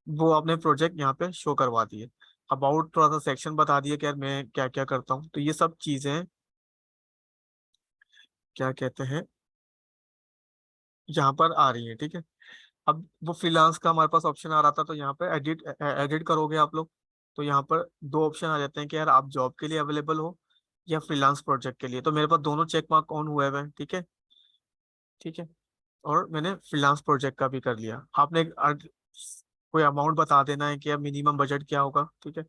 वो आपने प्रोजेक्ट यहाँ पे शो करवा दिए। अबाउट थोड़ा सा सेक्शन बता दिए कि यार मैं क्या क्या करता हूँ, तो ये सब चीजें क्या कहते हैं यहाँ पर आ रही है, ठीक है। अब वो फ्रीलांस का हमारे पास ऑप्शन आ रहा था, तो यहाँ पे एडिट एडिट करोगे आप लोग, तो यहाँ पर दो ऑप्शन आ जाते हैं कि यार आप जॉब के लिए अवेलेबल हो या फ्रीलांस प्रोजेक्ट के लिए। तो मेरे पास दोनों चेक मार्क ऑन हुए हुए हैं, ठीक है, ठीक है। और मैंने फ्रीलांस प्रोजेक्ट का भी कर लिया। आपने कोई अमाउंट बता देना है कि अब मिनिमम बजट क्या होगा, ठीक है।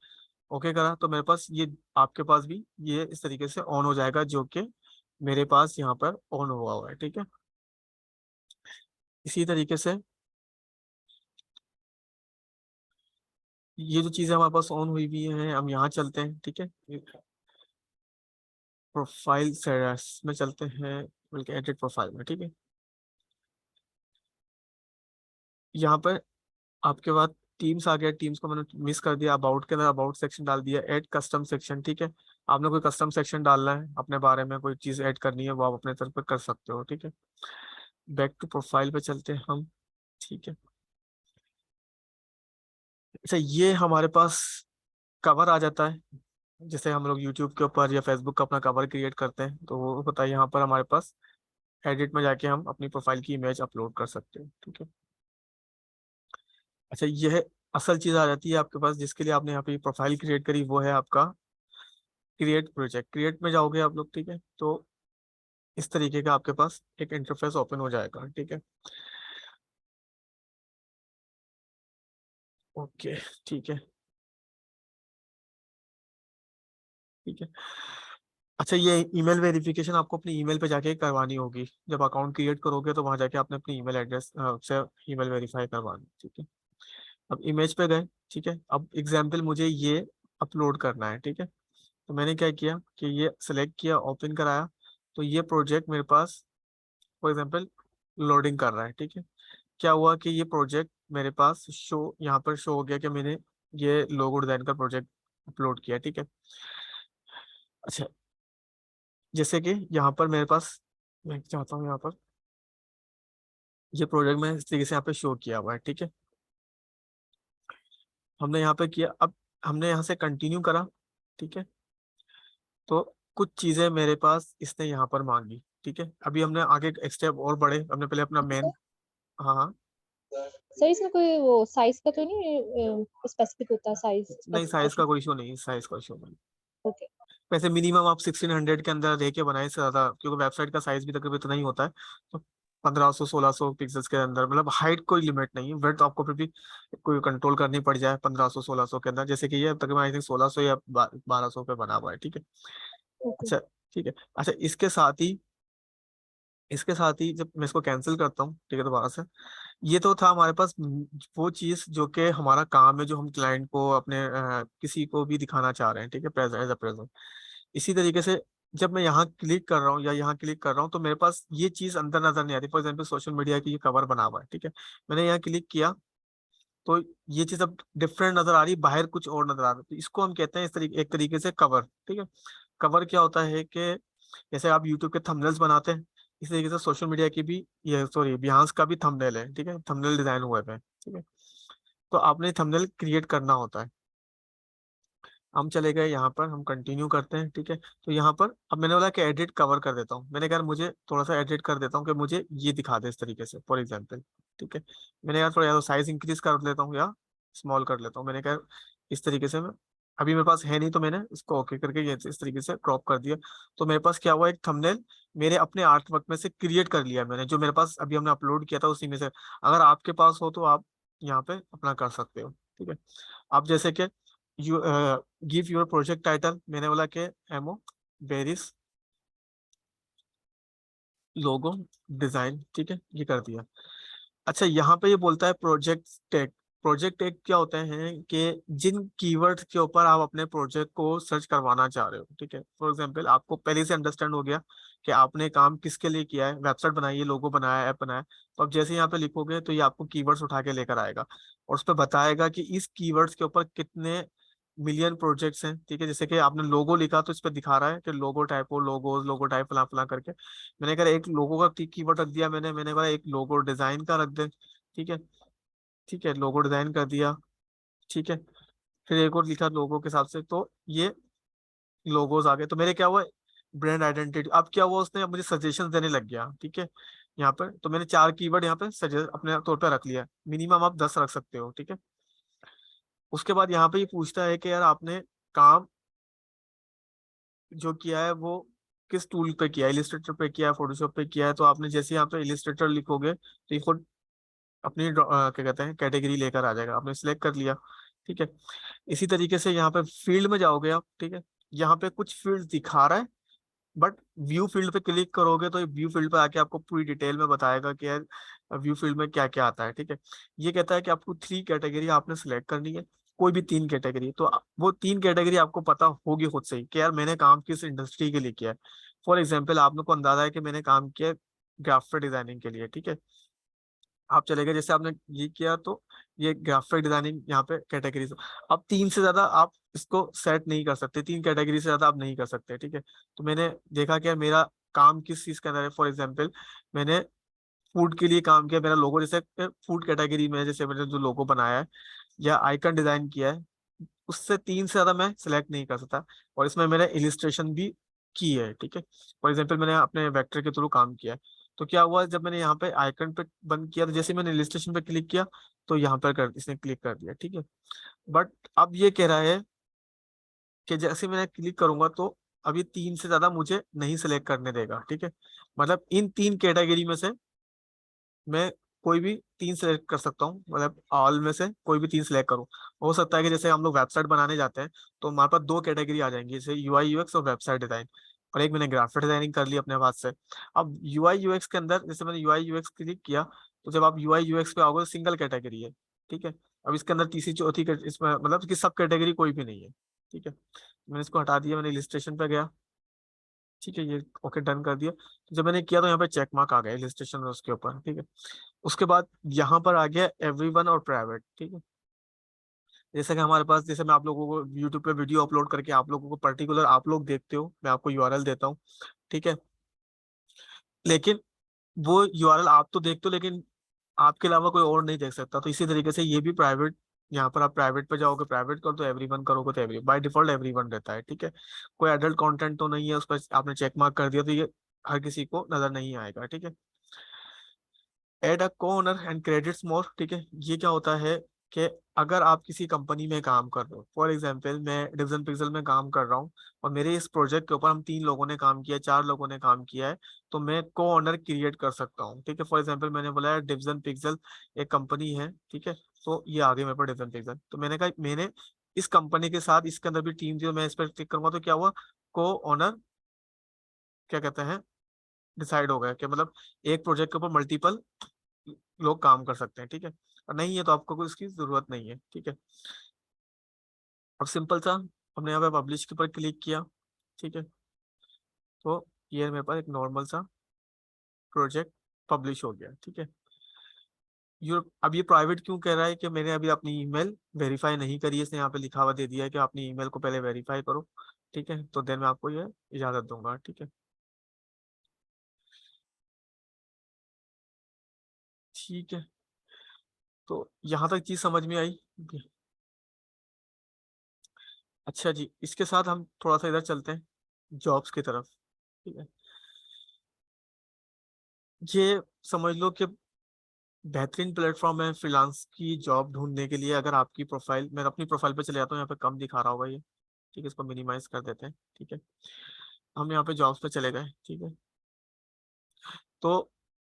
ओके करा तो मेरे पास ये आपके पास भी ये इस तरीके से ऑन हो जाएगा, जो कि मेरे पास यहाँ पर ऑन हुआ है, ठीक है। इसी तरीके से ये जो चीजें हमारे पास ऑन हुई भी हैं, हम यहाँ चलते हैं, ठीक है। प्रोफाइल सेटअप्स में चलते हैं, बल्कि एडिट प्रोफाइल में, ठीक है। यहाँ पर आपके पास टीम्स आ गया, टीम्स को मैंने मिस कर दिया, अबाउट के अंदर अबाउट सेक्शन डाल दिया, ऐड कस्टम सेक्शन, ठीक है। आपने कोई कस्टम सेक्शन डालना है अपने बारे में, कोई चीज ऐड करनी है, वो आप अपने तरफ पर कर सकते हो, ठीक है। बैक टू प्रोफाइल पे चलते हैं हम, ठीक है। अच्छा, ये हमारे पास कवर आ जाता है, जैसे हम लोग यूट्यूब के ऊपर या फेसबुक का अपना कवर क्रिएट करते हैं, तो वो होता है यहाँ पर हमारे पास। एडिट में जाके हम अपनी प्रोफाइल की इमेज अपलोड कर सकते हैं, ठीक है। अच्छा, यह असल चीज आ जाती है आपके पास, जिसके लिए आपने यहाँ पे प्रोफाइल क्रिएट करी, वो है आपका क्रिएट प्रोजेक्ट। क्रिएट में जाओगे आप लोग, ठीक है, तो इस तरीके का आपके पास एक इंटरफेस ओपन हो जाएगा, ठीक है। ओके, ठीक है। ठीक है। अच्छा, ये ईमेल वेरिफिकेशन आपको अपनी ईमेल पे जाके करवानी होगी। जब अकाउंट क्रिएट करोगे तो वहां जाके आपने अपनी ईमेल एड्रेस से ईमेल वेरीफाई करवानी, ठीक है। अब इमेज पे गए, ठीक है। अब एग्जाम्पल मुझे ये अपलोड करना है, ठीक है। तो मैंने क्या किया कि ये सिलेक्ट किया, ओपन कराया, तो ये प्रोजेक्ट मेरे पास फॉर एग्जाम्पल लोडिंग कर रहा है, ठीक है। क्या हुआ कि ये प्रोजेक्ट मेरे पास शो, यहाँ पर शो हो गया कि मैंने ये लोगो डिजाइन का प्रोजेक्ट अपलोड किया, ठीक है। अच्छा, जैसे कि यहाँ पर मेरे पास, मैं चाहता हूँ यहाँ पर ये प्रोजेक्ट में इस तरीके से यहाँ पे शो किया हुआ है, ठीक है। हमने यहाँ पे किया, अब हमने यहाँ से कंटिन्यू करा, ठीक है। तो कुछ चीजें मेरे पास इसने यहाँ पर मांगी, ठीक है। अभी हमने आगे एक स्टेप और बढ़े, हमने पहले अपना मेन, हाँ हाँ, सर इसमें कोई वो साइज का तो नहीं स्पेसिफिक होता, साइज नहीं साइज का स्पेसिफिकेशन? कोई इशू नहीं, साइज का इशू नहीं। ओके। वैसे मिनिमम आप 1600 के अंदर रह के बनाए से ज्यादा, क्योंकि वेबसाइट का साइज भी तकरीबन इतना ही होता है। तो 1500 1600 पिक्सेल्स के अंदर, मतलब हाइट कोई लिमिट नहीं है, विड्थ आपको फिर भी कोई कंट्रोल करनी पड़ जाए 1500 1600 के अंदर, जैसे कि ये तकरीबन आई थिंक 1600 या 1200 पे बना हुआ है, ठीक है। ओके। अच्छा, ठीक है। अच्छा, इसके साथ ही जब मैं इसको कैंसिल करता हूँ, ठीक है, दोबारा से, ये तो था हमारे पास वो चीज जो कि हमारा काम है, जो हम क्लाइंट को अपने किसी को भी दिखाना चाह रहे हैं, ठीक है, प्रेजेंट एज अ प्रेजेंट। इसी तरीके से जब मैं यहाँ क्लिक कर रहा हूँ या यहाँ क्लिक कर रहा हूँ तो मेरे पास ये चीज अंदर नजर नहीं आती। फॉर एग्जाम्पल सोशल मीडिया की ये कवर बना हुआ है, ठीक है। मैंने यहाँ क्लिक किया तो ये चीज अब डिफरेंट नजर आ रही, बाहर कुछ और नजर आ रहा है, तो इसको हम कहते हैं इस तरीके, एक तरीके से कवर, ठीक है। कवर क्या होता है कि जैसे आप यूट्यूब के थंबनेल्स बनाते हैं, इस तरीके से सोशल मीडिया की भी, ये सॉरी बिहांस का भी थंबनेल है, ठीक है, थंबनेल डिजाइन हुए पे, ठीक है। तो आपने थंबनेल क्रिएट करना होता है। हम चले गए यहाँ पर, हम कंटिन्यू करते हैं, ठीक है। तो यहाँ पर अब मैंने बोला कि एडिट कवर कर देता हूँ, मैंने कहा मुझे थोड़ा सा एडिट कर देता हूँ कि मुझे ये दिखा दे इस तरीके से, फॉर एग्जाम्पल, ठीक है। मैंने यार थोड़ा या तो साइज इंक्रीज कर लेता हूँ या स्मॉल कर लेता हूँ, मैंने कहा इस तरीके से मैं, अभी मेरे पास है नहीं तो मैंने इसको ओके करके ये इस तरीके से क्रॉप कर दिया। तो मेरे पास क्या हुआ, एक थंबनेल मेरे अपने आर्ट वर्क में से क्रिएट कर लिया मैंने, जो मेरे पास अभी हमने अपलोड किया था उसी में से। अगर आपके पास हो तो आप यहाँ पे अपना कर सकते हो, ठीक है। आप जैसे कि you give your project title, मैंने बोला कि एमओ बेरिस लोगो डिजाइन, ठीक है, ये कर दिया। अच्छा, यहाँ पे ये बोलता है प्रोजेक्ट टैग। प्रोजेक्ट टैग क्या होते हैं कि जिन कीवर्ड्स के ऊपर आप अपने प्रोजेक्ट को सर्च करवाना चाह रहे हो, ठीक है। फॉर एग्जांपल आपको पहले से अंडरस्टैंड हो गया कि आपने काम किसके लिए किया है, वेबसाइट बनाई है, लोगो बनाया है, ऐप बनाया है। तो अब जैसे यहाँ पे लिखोगे तो ये आपको कीवर्ड्स उठा के लेकर आएगा और उस पर बताएगा कि इस कीवर्ड्स के ऊपर कितने मिलियन प्रोजेक्ट्स हैं, ठीक है। जैसे कि आपने लोगो लिखा तो इस पे दिखा रहा है कि लोगो टाइपो, लोगोज, लोगो टाइप, फला फला करके। मैंने कहा एक लोगो का कीवर्ड रख दिया मैंने कहा एक लोगो डिजाइन का रख दे, ठीक है। ठीक है, लोगो डिजाइन कर दिया, ठीक है। फिर एक और लिखा लोगो के हिसाब से, तो ये लोगोज आ गए। तो मेरे क्या हुआ, ब्रांड आइडेंटिटी। अब क्या हुआ, उसने अब मुझे सजेशन देने लग गया, ठीक है। यहाँ पर तो मैंने 4 कीवर्ड यहाँ पे सजेस्ट अपने तौर पर रख लिया, मिनिमम आप 10 रख सकते हो, ठीक है। उसके बाद यहाँ पे ये पूछता है कि यार आपने काम जो किया है वो किस टूल पे किया है, इलिस्ट्रेटर पे किया है, फोटोशॉप पे किया है। तो आपने जैसे यहाँ पे इलिस्ट्रेटर लिखोगे तो ये खुद अपनी क्या कहते हैं कैटेगरी लेकर आ जाएगा, आपने सिलेक्ट कर लिया, ठीक है। इसी तरीके से यहाँ पे फील्ड में जाओगे आप, ठीक है। यहाँ पे कुछ फील्ड दिखा रहा है, बट व्यू फील्ड पे क्लिक करोगे तो व्यू फील्ड पे आके आपको पूरी डिटेल में बताएगा कि यार व्यू फील्ड में क्या क्या आता है, ठीक है। ये कहता है कि आपको 3 कैटेगरी आपने सिलेक्ट करनी है, कोई भी 3 कैटेगरी। तो वो 3 कैटेगरी आपको पता होगी खुद से ही कि यार मैंने काम किस इंडस्ट्री के लिए किया है। फॉर एग्जाम्पल आप लोग को अंदाजा है कि मैंने काम किया ग्राफिक डिजाइनिंग के लिए, ठीक है। आप चले गए, जैसे आपने ये किया तो ये ग्राफिक डिजाइनिंग यहाँ पे कैटेगरीज। अब 3 से ज्यादा आप इसको सेट नहीं कर सकते, 3 कैटेगरी से ज्यादा आप नहीं कर सकते, ठीक है। तो मैंने देखा कि यार मेरा काम किस चीज के अंदर है। फॉर एग्जाम्पल मैंने फूड के लिए काम किया, मेरा लोगो जैसे फूड कैटेगरी में जैसे मैंने जो लोगो बनाया है या आइकन डिजाइन किया है, उससे 3 से ज्यादा मैं सिलेक्ट नहीं कर सकता। और इसमें मैंने इलिस्ट्रेशन भी की है, ठीक है। फॉर एग्जाम्पल मैंने अपने वेक्टर के थ्रू काम किया है। तो क्या हुआ, जब मैंने यहाँ पे आइकन पे बंद किया तो जैसे मैंने इलिस्ट्रेशन पे क्लिक किया तो यहाँ पर कर इसने क्लिक कर दिया, ठीक है। बट अब ये कह रहा है कि जैसे मैंने क्लिक करूंगा तो अब ये 3 से ज्यादा मुझे नहीं सिलेक्ट करने देगा, ठीक है। मतलब इन 3 कैटेगरी में से मैं कोई भी 3 सिलेक्ट कर सकता हूँ, मतलब ऑल में से कोई भी 3 सिलेक्ट करूँ। हो सकता है कि जैसे हम लोग वेबसाइट बनाने जाते हैं तो हमारे पास 2 कैटेगरी आ जाएंगी, जैसे यूआई यूएक्स और वेबसाइट डिजाइन, और एक मैंने ग्राफिक डिजाइनिंग कर ली अपने हाथ से। अब यूआई यूएक्स के अंदर जैसे मैंने यूआई यूएक्स क्लिक किया, तो जब आप यूआई यूएक्स पे आओगे तो सिंगल कैटेगरी है, ठीक है। अब इसके अंदर तीसरी चौथी इसमें मतलब कि सब कैटेगरी कोई भी नहीं है, ठीक है। मैंने इसको हटा दिया, मैंने इलिस्ट्रेशन पे गया, ठीक है, ये ओके डन कर दिया। तो जब मैंने किया तो यहाँ पे चेक मार्क आ गया इलिस्ट्रेशन और उसके ऊपर, ठीक है। उसके बाद यहाँ पर आ गया एवरीवन और प्राइवेट, ठीक है। जैसे कि हमारे पास, जैसे मैं आप लोगों को यूट्यूब पे वीडियो अपलोड करके आप लोगों को पर्टिकुलर आप लोग देखते हो, मैं आपको यूआरएल देता हूँ, ठीक है। लेकिन वो यूआरएल आप तो देखते हो, लेकिन आपके अलावा कोई और नहीं देख सकता। तो इसी तरीके से ये भी प्राइवेट, यहाँ पर आप प्राइवेट पे जाओगे, प्राइवेट करो तो एवरीवन करोगे तो एवरी बाय डिफॉल्ट एवरीवन रहता है, ठीक है। कोई एडल्ट कंटेंट तो नहीं है उस पर, आपने चेक मार्क कर दिया तो ये हर किसी को नजर नहीं आएगा, ठीक है। एड अ को ओनर एंड क्रेडिट्स मोर, ठीक है। ये क्या होता है कि अगर आप किसी कंपनी में काम कर रहे हो, फॉर एग्जांपल मैं डिवीजन पिक्सल में काम कर रहा हूँ और मेरे इस प्रोजेक्ट के ऊपर हम 3 लोगों ने काम किया, 4 लोगों ने काम किया है, तो मैं को ओनर क्रिएट कर सकता हूँ, ठीक है। फॉर एग्जांपल मैंने बोला है डिवीजन पिक्सल एक कंपनी है, ठीक है। तो ये आ गई मेरे पास डिवीजन पिक्सल, तो मैंने कहा मैंने इस कंपनी के साथ इसके अंदर भी टीम थी, तो मैं इस पर क्लिक करूंगा तो क्या हुआ, को ओनर क्या कहते हैं डिसाइड हो गया कि मतलब एक प्रोजेक्ट के ऊपर मल्टीपल लोग काम कर सकते हैं, ठीक है। और नहीं है तो आपको कोई इसकी जरूरत नहीं है, ठीक है। अब सिंपल सा हमने यहाँ पे पब्लिश के ऊपर क्लिक किया, ठीक है। तो ये मेरे पास एक नॉर्मल सा प्रोजेक्ट पब्लिश हो गया, ठीक है। अब ये प्राइवेट क्यों कह रहा है कि मैंने अभी अपनी ईमेल वेरीफाई नहीं करी है, इसने यहाँ पे लिखा हुआ दे दिया है कि अपनी ईमेल को पहले वेरीफाई करो, ठीक है। तो देन मैं आपको ये इजाजत दूंगा, ठीक है। ठीक है, तो यहाँ तक चीज समझ में आई। अच्छा जी, इसके साथ हम थोड़ा सा इधर चलते हैं जॉब्स की तरफ, ठीक है। ये समझ लो कि बेहतरीन प्लेटफॉर्म है फ्रीलांस की जॉब ढूंढने के लिए। अगर आपकी प्रोफाइल, मैं अपनी प्रोफाइल पे चले जाता हूँ, यहाँ पे कम दिखा रहा होगा ये, ठीक है। इसको मिनिमाइज कर देते हैं, ठीक है। हम यहाँ पे जॉब्स पे चले गए, ठीक है। तो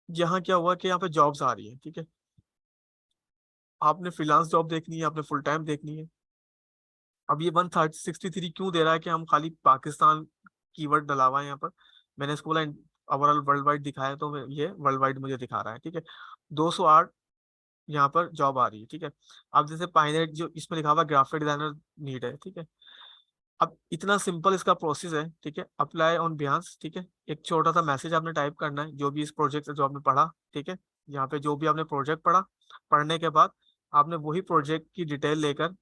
यहाँ क्या हुआ कि यहाँ पे जॉब्स आ रही है, ठीक है। आपने फ्रीलांस जॉब देखनी है, आपने फुल टाइम देखनी है। अब ये 163 क्यों दे रहा है कि हम खाली पाकिस्तान कीवर्ड डला हुआ है यहाँ पर। मैंने इसको बोला ओवरऑल वर्ल्ड वाइड दिखाया, तो ये वर्ल्ड वाइड मुझे दिखा रहा है, ठीक है। 208 यहाँ पर जॉब आ रही है, ठीक है। अब जैसे पायनेट जो इसमें लिखा हुआ ग्राफिक डिजाइनर नीड है, ठीक है। अब इतना सिंपल इसका प्रोसेस है, ठीक है। अप्लाई ऑन बिहांस, ठीक है। एक छोटा सा मैसेज आपने टाइप करना है, जो भी इस प्रोजेक्ट से जो आपने पढ़ा, ठीक है। यहाँ पे जो भी आपने प्रोजेक्ट पढ़ा, पढ़ने के बाद आपने वही प्रोजेक्ट की डिटेल लेकर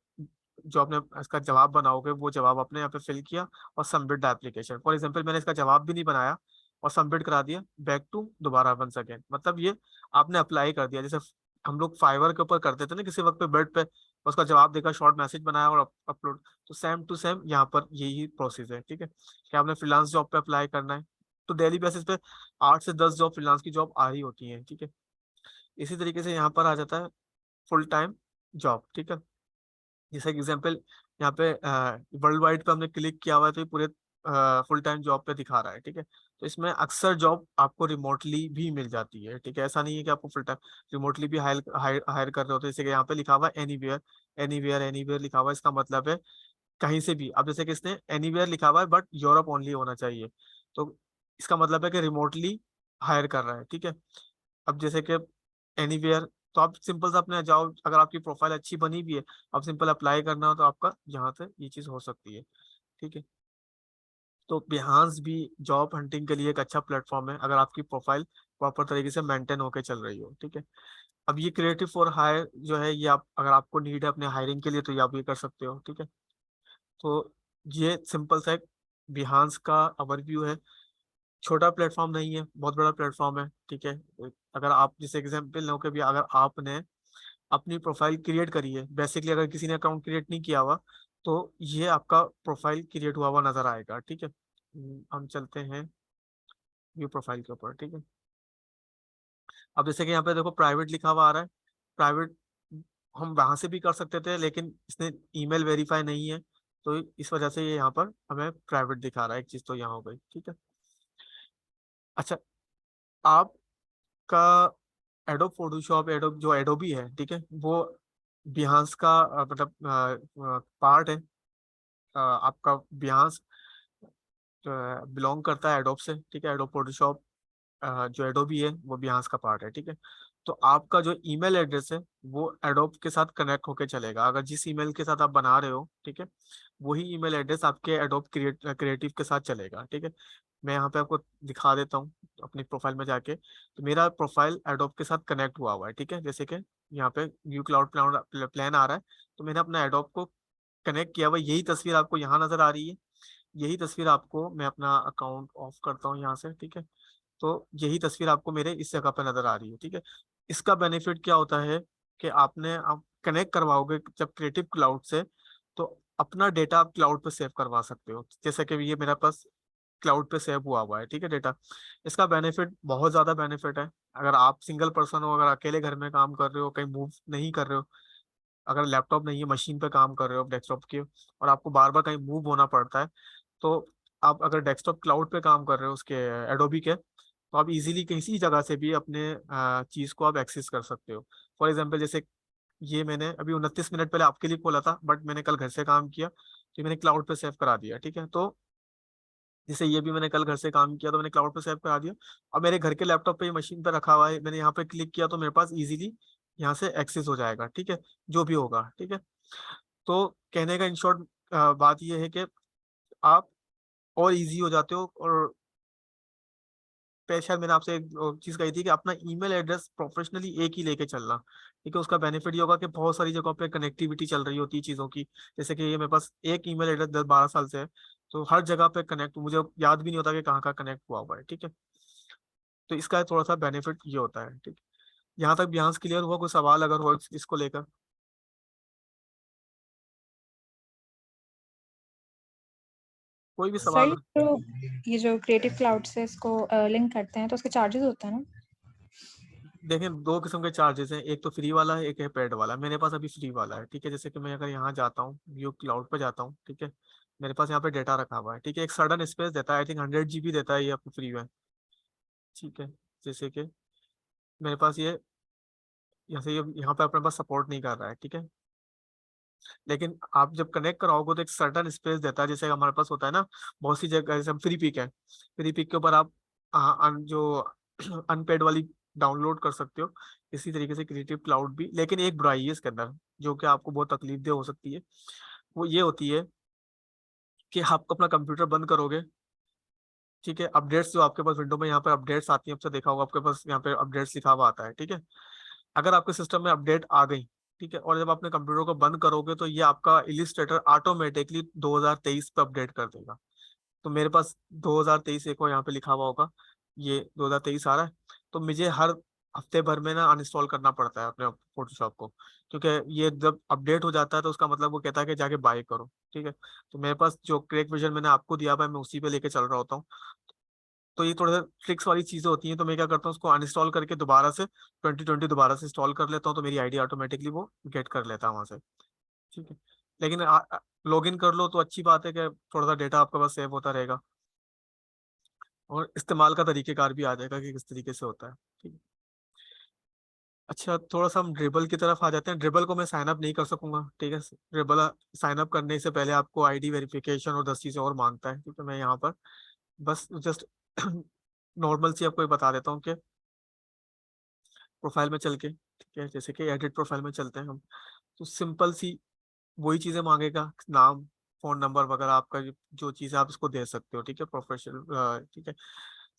जो आपने इसका जवाब बनाओगे, वो जवाब आपने यहाँ पे फिल किया और submit the application. For example मैंने इसका जवाब भी नहीं बनाया और सबमिट करा दिया, बैक टू दोबारा वंस अगेन, मतलब ये आपने अप्लाई कर दिया। जैसे हम लोग फाइवर के ऊपर करते थे ना किसी वक्त पे बेड पे, उसका जवाब देकर शॉर्ट मैसेज बनाया और अपलोड, तो सेम टू सेम यहाँ पर यही प्रोसेस है, ठीक है। कि आपने फ्रीलांस जॉब पे अप्लाई करना है, तो डेली बेसिस पे 8 से 10 जॉब फ्रीलांस की जॉब आ रही होती है, ठीक है। इसी तरीके से यहाँ पर आ जाता है फुल टाइम जॉब, ठीक है। जैसे एग्जांपल यहाँ पे वर्ल्ड वाइड पे हमने क्लिक किया हुआ है, तो ये पूरे फुल टाइम जॉब पे दिखा रहा है, ठीक है। तो इसमें अक्सर जॉब आपको रिमोटली भी मिल जाती है, ठीक है। ऐसा नहीं है कि आपको फुल टाइम रिमोटली भी हायर हायर कर रहे होते हैं। जैसे कि यहाँ पे लिखा हुआ है एनीवेयर, एनीवेयर एनीवेयर लिखा हुआ है, इसका मतलब है कहीं से भी। अब जैसे कि इसने एनीवेयर लिखा हुआ है बट यूरोप ओनली होना चाहिए, तो इसका मतलब है कि रिमोटली हायर कर रहा है, ठीक है। अब जैसे कि एनीवेयर, तो आप सिंपल से अपने जाओ, अगर आपकी प्रोफाइल अच्छी बनी भी है, आप सिंपल अप्लाई करना हो तो आपका यहाँ से ये चीज हो सकती है, ठीक है। तो बिहांस भी जॉब हंटिंग के लिए एक अच्छा प्लेटफॉर्म है, अगर आपकी प्रोफाइल प्रॉपर तरीके से मेंटेन होकर चल रही हो, ठीक है। अब ये क्रिएटिव फॉर हायर जो है, ये आप अगर आपको नीड है अपने हायरिंग के लिए तो ये आप ये कर सकते हो, ठीक है। तो ये सिंपल सा एक बिहांस का ओवरव्यू है। छोटा प्लेटफॉर्म नहीं है, बहुत बड़ा प्लेटफॉर्म है, ठीक है। अगर आप जैसे एग्जांपल लो कि भी अगर आपने अपनी प्रोफाइल क्रिएट करी है, बेसिकली अगर किसी ने अकाउंट क्रिएट नहीं किया हुआ तो ये आपका प्रोफाइल क्रिएट हुआ हुआ नजर आएगा, ठीक है। हम चलते हैं व्यू प्रोफाइल के ऊपर, ठीक है। अब जैसे कि यहाँ पे देखो प्राइवेट लिखा हुआ आ रहा है, प्राइवेट हम वहां से भी कर सकते थे, लेकिन इसने ईमेल वेरीफाई नहीं है, तो इस वजह से ये यहाँ पर हमें प्राइवेट दिखा रहा है। एक चीज तो यहाँ हो गई, ठीक है। अच्छा, आपका एडोब फोटोशॉप, एडोब जो एडोबी है, ठीक है, वो बिहांस का मतलब पार्ट है। आपका बिहांस बिलोंग करता है एडोब से, ठीक है। एडोब फोटोशॉप जो एडोबी है वो बिहांस का पार्ट है, ठीक है। तो आपका जो ईमेल एड्रेस है वो एडोब के साथ कनेक्ट होके चलेगा। अगर जिस ईमेल के साथ आप बना रहे हो, ठीक है, वही ईमेल एड्रेस आपके एडोब क्रिएटिव के साथ चलेगा, ठीक है। मैं यहाँ पे आपको दिखा देता हूँ अपनी प्रोफाइल में जाके। तो मेरा प्रोफाइल एडोब के साथ कनेक्ट हुआ हुआ है, ठीक है। जैसे कि यहाँ पे व्यू क्लाउड प्लान आ रहा है, तो मैंने अपना एडोब को कनेक्ट किया हुआ। यही तस्वीर आपको यहाँ नजर आ रही है। यही तस्वीर आपको, मैं अपना अकाउंट ऑफ करता हूँ यहाँ से, ठीक है। तो यही तस्वीर आपको मेरे इस जगह पे नजर आ रही है, ठीक है। इसका बेनिफिट क्या होता है कि आप कनेक्ट करवाओगे जब क्रिएटिव क्लाउड से, तो अपना डेटा आप क्लाउड पे सेव करवा सकते हो। जैसे कि ये मेरा पास क्लाउड पे सेव हुआ हुआ है, ठीक है, डेटा। इसका बेनिफिट, बहुत ज्यादा बेनिफिट है। अगर आप सिंगल पर्सन हो, अगर अकेले घर में काम कर रहे हो, कहीं मूव नहीं कर रहे हो, अगर लैपटॉप नहीं है, मशीन पे काम कर रहे हो डेस्कटॉप के, और आपको बार बार कहीं मूव होना पड़ता है, तो आप अगर डेस्कटॉप क्लाउड पे काम कर रहे हो उसके एडोबी के, तो आप इजीली किसी जगह से भी अपने चीज को आप एक्सेस कर सकते हो। फॉर एग्जांपल, जैसे ये मैंने अभी 29 मिनट पहले आपके लिए खोला था, बट मैंने कल घर से काम किया, तो मैंने क्लाउड पे सेव करा दिया, ठीक है। तो जैसे ये भी मैंने कल घर से काम किया, तो मैंने क्लाउड पे सेव करा दिया। और मेरे घर के लैपटॉप पे ये मशीन पे रखा हुआ है, मैंने यहाँ पे क्लिक किया तो मेरे पास इजीली यहाँ से एक्सेस हो जाएगा, ठीक है, जो भी होगा, ठीक है। तो कहने का इन शॉर्ट बात ये है कि आप और इजी हो जाते हो। और शायद मैंने आपसे एक चीज कही थी कि अपना ईमेल एड्रेस प्रोफेशनली एक ही लेके चलना, ठीक है। उसका बेनिफिट ये होगा कि बहुत सारी जगहों पे कनेक्टिविटी चल रही होती है चीज़ों की। जैसे कि ये मेरे पास एक ईमेल एड्रेस 10-12 साल से है, तो हर जगह पे कनेक्ट, मुझे याद भी नहीं होता कि कहाँ कहाँ कनेक्ट हुआ हुआ है, ठीक है। तो इसका थोड़ा सा बेनिफिट ये होता है, ठीक है। यहाँ तक बिहांस क्लियर हुआ? कोई सवाल अगर हो इसको लेकर? कोई भी सर सवाल? ये जो क्रिएटिव क्लाउड से इसको लिंक करते हैं तो उसके चार्जेस होते हैं ना? देखें, दो किस्म के चार्जेस हैं, एक तो फ्री वाला है, एक है पेड वाला। मेरे पास अभी फ्री वाला है, ठीक है। जैसे कि मैं अगर यहाँ जाता हूँ, व्यू क्लाउड पे जाता हूँ, ठीक है, मेरे पास यहाँ पे डेटा रखा हुआ है, ठीक है। एक सडन स्पेस देता है, आई थिंक 100 GB देता है ये आपको फ्री में, ठीक है। जैसे कि मेरे पास ये, जैसे ये यहाँ पे अपने पास सपोर्ट नहीं कर रहा है, ठीक है। लेकिन आप जब कनेक्ट कराओगे तो एक सर्टन स्पेस देता है, जैसे हमारे पास होता है ना बहुत सी जगह, जैसे हम फ्री पिक है, फ्री पिक के ऊपर आप जो अनपेड वाली डाउनलोड कर सकते हो। इसी तरीके से क्रिएटिव क्लाउड भी, लेकिन एक बुराई है इसके अंदर जो कि आपको बहुत तकलीफ दे हो सकती है। वो ये होती है कि आप अपना कंप्यूटर बंद करोगे, ठीक है। अपडेट्स जो आपके पास विंडो में यहाँ पर अपडेट्स आती है, आपसे देखा होगा आपके पास यहाँ पे अपडेट्स लिखा हुआ आता है, ठीक है। अगर आपके सिस्टम में अपडेट आ गई, ठीक है, और जब अपने कंप्यूटर को बंद करोगे तो ये आपका इलिस्ट्रेटर ऑटोमेटिकली 2023 पे अपडेट कर देगा। तो मेरे पास 2023 एक और यहाँ पे लिखा हुआ होगा, ये 2023 आ रहा है। तो मुझे हर हफ्ते भर में ना अनइंस्टॉल करना पड़ता है अपने फोटोशॉप को, क्योंकि ये जब अपडेट हो जाता है तो उसका मतलब वो कहता है कि जाके बाय करो, ठीक है। तो मेरे पास जो क्रैक विजन मैंने आपको दिया हुआ है, मैं उसी पे लेके चल रहा होता हूँ। तो ये थोड़ा सा ट्रिक्स वाली चीजें होती हैं, तो मैं क्या करता हूँ उसको अनइंस्टॉल करके दोबारा से 2020 दोबारा से इंस्टॉल कर लेता हूँ, तो मेरी आईडी ऑटोमेटिकली वो गेट कर लेता है वहां से, ठीक है। लेकिन लॉग इन कर लो तो अच्छी बात है कि थोड़ा सा डेटा आपका पास सेव होता रहेगा, और इस्तेमाल का तरीकेकार भी आ जाएगा कि किस तरीके से होता है, ठीक है। अच्छा, थोड़ा सा हम ड्रिबल की तरफ आ जाते हैं। ड्रिबल को मैं साइन अप नहीं कर सकूंगा, ठीक है। ड्रिबल साइन अप करने से पहले आपको आईडी वेरिफिकेशन और 10 चीजें और मांगता है, ठीक है। मैं यहाँ पर बस जस्ट नॉर्मल सी आपको ये बता देता हूँ कि प्रोफाइल में चल के, ठीक है, जैसे कि एडिट प्रोफाइल में चलते हैं हम, तो सिंपल सी वही चीजें मांगेगा, नाम, फोन नंबर वगैरह, आपका जो चीज़ है आप इसको दे सकते हो, ठीक है, प्रोफेशनल, ठीक है।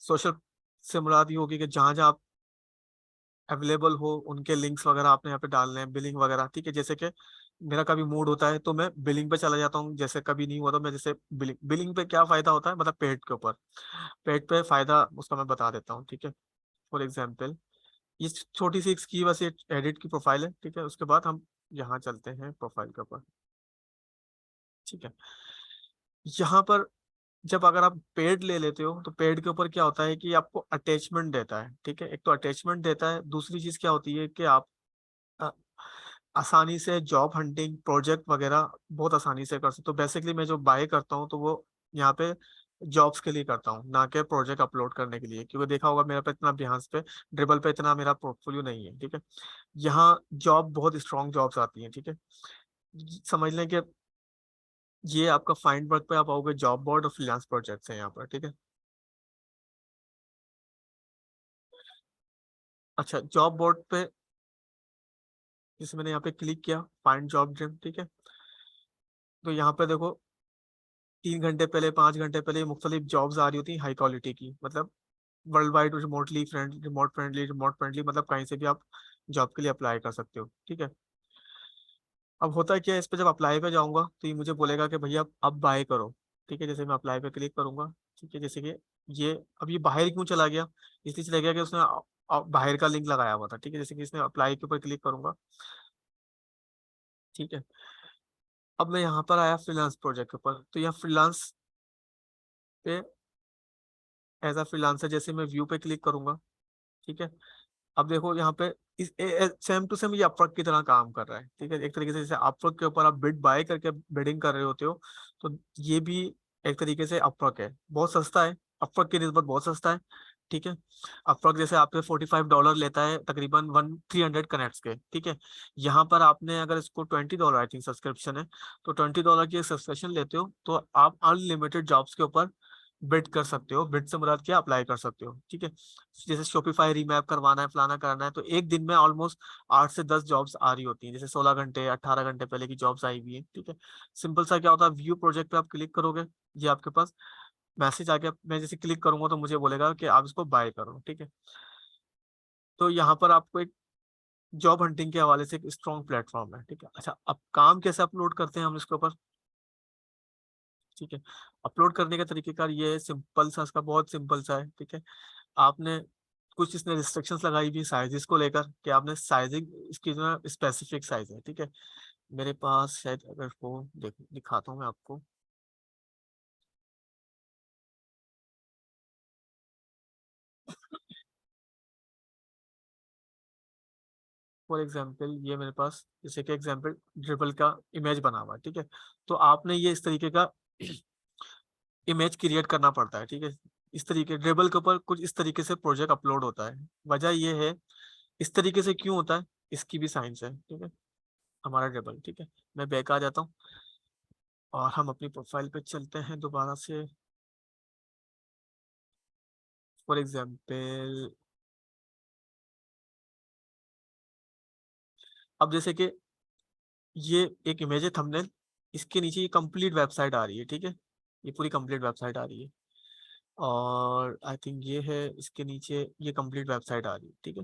सोशल से मुराद ये होगी कि जहाँ जहाँ आप अवेलेबल हो उनके लिंक्स वगैरह आपने यहाँ पे डालने हैं, बिलिंग वगैरह, ठीक है। जैसे कि मेरा कभी मूड होता है तो मैं बिलिंग पे चला जाता हूँ, जैसे कभी नहीं हुआ तो मैं जैसे बिलिंग पे क्या फायदा होता है, मतलब पेड के ऊपर, पेड पे फायदा उसका मैं बता देता हूँ, ठीक है। फॉर एग्जाम्पल, ये छोटी सी इसकी बस एक एडिट की प्रोफाइल है, ठीक है। उसके बाद हम यहाँ चलते हैं प्रोफाइल के ऊपर, ठीक है। यहाँ पर जब अगर आप पेड ले लेते हो तो पेड के ऊपर क्या होता है कि आपको अटैचमेंट देता है, ठीक है। एक तो अटैचमेंट देता है, दूसरी चीज क्या होती है कि आप अ, आसानी से जॉब हंटिंग प्रोजेक्ट वगैरह बहुत आसानी से कर सकते हो। तो बेसिकली मैं जो बाय करता हूँ तो वो यहाँ पे जॉब्स के लिए करता हूँ, ना कि प्रोजेक्ट अपलोड करने के लिए, क्योंकि देखा होगा मेरे पे इतना Behance पे, ड्रिबल पे इतना मेरा पोर्टफोलियो नहीं है, ठीक है। यहाँ जॉब बहुत स्ट्रॉन्ग जॉब्स आती हैं, ठीक है। समझ लें कि ये आपका फाइंड वर्क पे आप आओगे, जॉब बोर्ड और फ्रीलांस प्रोजेक्ट्स हैं यहाँ पर, ठीक है। अच्छा, जॉब बोर्ड पे जैसे मैंने यहाँ पे क्लिक किया, फाइंड जॉब ड्रीम, ठीक है। तो यहाँ पे देखो 3 घंटे पहले, 5 घंटे पहले मुख्तलिफ जॉब्स आ रही होती हैं हाई क्वालिटी की, मतलब world wide, remotely friendly, remote friendly, मतलब कहीं से भी आप जॉब के लिए अप्लाई कर सकते हो, ठीक है। अब होता है क्या है, इस पे जब अप्लाई पे जाऊंगा तो ये मुझे बोलेगा कि भैया अब बाय करो, ठीक है। जैसे मैं अप्लाई पे क्लिक करूंगा, ठीक है, जैसे कि ये अब ये बाहर क्यों चला गया, इसलिए चला गया कि उसने बाहर का लिंक लगाया हुआ था, ठीक है। जैसे कि इसने अप्लाई के ऊपर क्लिक करूंगा, ठीक है। अब मैं यहाँ पर आया फ्रीलांस प्रोजेक्ट के ऊपर, तो यहाँ फ्रीलांस पे एज अ फ्रीलांसर जैसे मैं व्यू पे क्लिक करूंगा, ठीक है। अब देखो यहाँ पे इस सेम टू सेम ये अपवर्क की तरह काम कर रहा है, ठीक है। एक तरीके से जैसे अपवर्क के ऊपर आप बिड बाय करके बिडिंग कर रहे होते हो, तो ये भी एक तरीके से अपवर्क है, बहुत सस्ता है, अपवर्क की निस्बत बहुत सस्ता है, ठीक है। अपवर्क जैसे आपसे $45 लेता है तकरीबन 300 कनेक्ट्स के, ठीक है। यहाँ पर आपने अगर इसको $20 आई थिंक सब्सक्रिप्शन है, तो $20 की सब्सक्रिप्शन लेते हो तो आप अनलिमिटेड जॉब्स के ऊपर बिड कर सकते हो, बिड से मुराद क्या, अप्लाई कर सकते हो, ठीक है। जैसे शॉपिफाई रीमैप करवाना है, फलाना करना है, तो एक दिन में ऑलमोस्ट 8 से 10 जॉब्स आ रही होती हैं, जैसे 16 घंटे 18 घंटे पहले की जॉब्स आई हुई है, ठीक है। सिंपल सा क्या होता है, व्यू प्रोजेक्ट पे आप क्लिक करोगे, ये आपके पास मैसेज आ गया, मैं जैसे क्लिक करूंगा तो मुझे बोलेगा कि आप इसको बाय करो, ठीक है। तो यहाँ पर आपको एक जॉब हंटिंग के हवाले से एक स्ट्रॉन्ग प्लेटफॉर्म है, ठीक है। अच्छा, अब काम कैसे अपलोड करते हैं हम इसके ऊपर, ठीक है। अपलोड करने का तरीकेकार ये है, सिंपल सा, इसका बहुत सिंपल सा है, ठीक है। आपने कुछ इसने रिस्ट्रिक्शंस लगाई हुई साइजेस को लेकर, कि आपने साइजिंग इसकी जो है स्पेसिफिक साइज है, ठीक है। मेरे पास शायद, अगर वो देखो दिखाता हूँ मैं आपको, फॉर एग्जांपल ये मेरे पास जैसे कि एग्जांपल ड्रिबल का इमेज बना हुआ है, ठीक है। तो आपने ये इस तरीके का इमेज क्रिएट करना पड़ता है, ठीक है। इस तरीके ड्रिबल के ऊपर कुछ इस तरीके से प्रोजेक्ट अपलोड होता है। वजह ये है, इस तरीके से क्यों होता है, इसकी भी साइंस है, ठीक है। हमारा ड्रिबल, ठीक है। मैं बैक आ जाता हूँ और हम अपनी प्रोफाइल पे चलते हैं दोबारा से। फॉर एग्जाम्पल अब जैसे कि ये एक इमेज है थंबनेल, इसके नीचे ये कंप्लीट वेबसाइट आ रही है, ठीक है। ये पूरी कंप्लीट वेबसाइट आ रही है, और आई थिंक ये है, इसके नीचे ये कंप्लीट वेबसाइट आ रही है, ठीक है।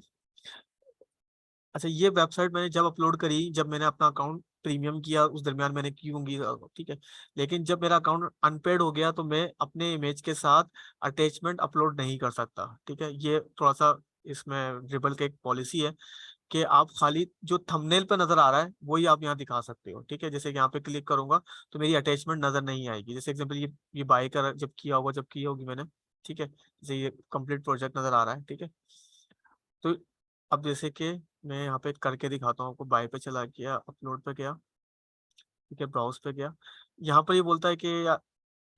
अच्छा, ये वेबसाइट मैंने जब अपलोड करी, जब मैंने अपना अकाउंट प्रीमियम किया, उस दरमियान मैंने की होंगी, ठीक है। लेकिन जब मेरा अकाउंट अनपेड हो गया तो मैं अपने इमेज के साथ अटैचमेंट अपलोड नहीं कर सकता, ठीक है। ये थोड़ा सा इसमें ड्रिबल की एक पॉलिसी है कि आप खाली जो थंबनेल पे नजर आ रहा है वही आप यहाँ दिखा सकते हो, ठीक है। जैसे कि यहाँ पे क्लिक करूंगा तो मेरी अटैचमेंट नजर नहीं आएगी, जैसे एग्जांपल ये बाय कर जब किया होगा, जब की होगी मैंने, ठीक है। जैसे ये कंप्लीट प्रोजेक्ट नजर आ रहा है, ठीक है। तो अब जैसे कि मैं यहाँ पे करके दिखाता हूँ आपको, बाय पे चला गया, अपलोड पे गया, ठीक है, ब्राउज पे गया। यहाँ पर ये बोलता है कि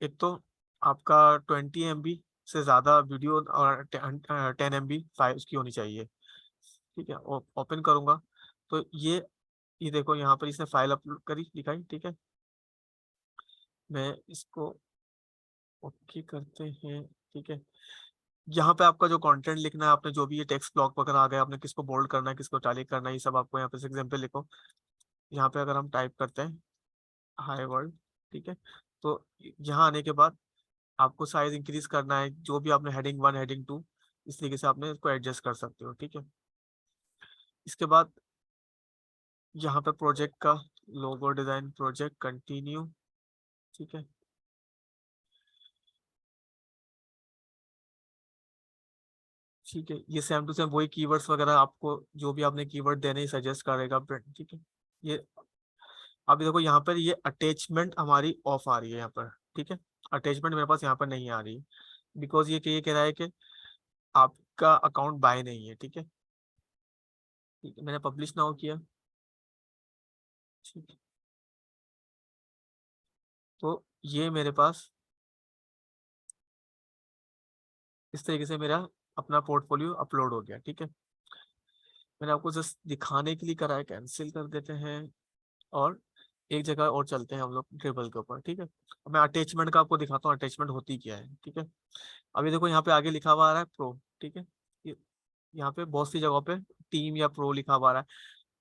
एक तो आपका 20 MB से ज्यादा वीडियो और 10 MB फाइल उसकी होनी चाहिए, ठीक है। ओपन करूंगा तो ये देखो यहाँ पर इसने फाइल अपलोड करी दिखाई, ठीक है। मैं इसको ओके करते हैं, ठीक है। यहाँ पे आपका जो कंटेंट लिखना है, आपने जो भी ये टेक्स्ट ब्लॉक वगैरह आ गया, आपने किसको बोल्ड करना है, किसको इटैलिक करना है, ये सब आपको यहाँ पे एग्जाम्पल लिखो। यहाँ पे अगर हम टाइप करते हैं हाय वर्ल्ड, ठीक है। तो यहाँ आने के बाद आपको साइज इंक्रीज करना है, जो भी आपने हेडिंग 1 हेडिंग 2 इस तरीके से आपने इसको एडजस्ट कर सकते हो, ठीक है। इसके बाद यहाँ पे प्रोजेक्ट का लोगो डिजाइन, प्रोजेक्ट कंटिन्यू, ठीक है। ठीक है, ये सेम टू सेम वही कीवर्ड्स वगैरह आपको जो भी आपने कीवर्ड देने सजेस्ट करेगा, ठीक है। ये अभी देखो यहाँ पर ये अटैचमेंट हमारी ऑफ आ रही है यहाँ पर, ठीक है। अटैचमेंट मेरे पास यहाँ पर नहीं आ रही, बिकॉज ये कह रहा है कि आपका अकाउंट बाय नहीं है, ठीक है। ठीक है, मैंने पब्लिश नाउ किया, ठीक है। तो ये मेरे पास इस तरीके से मेरा अपना पोर्टफोलियो अपलोड हो गया। ठीक है, मैंने आपको जस्ट दिखाने के लिए करा है, कैंसिल कर देते हैं और एक जगह और चलते हैं हम लोग ड्रिबल के ऊपर। ठीक है, अब मैं अटैचमेंट का आपको दिखाता हूँ अटैचमेंट होती क्या है। ठीक है, अभी देखो यहाँ पे आगे लिखा हुआ आ रहा है प्रो। ठीक है, ये यहाँ पे बहुत सी जगहों पे टीम या प्रो लिखा हुआ आ रहा है।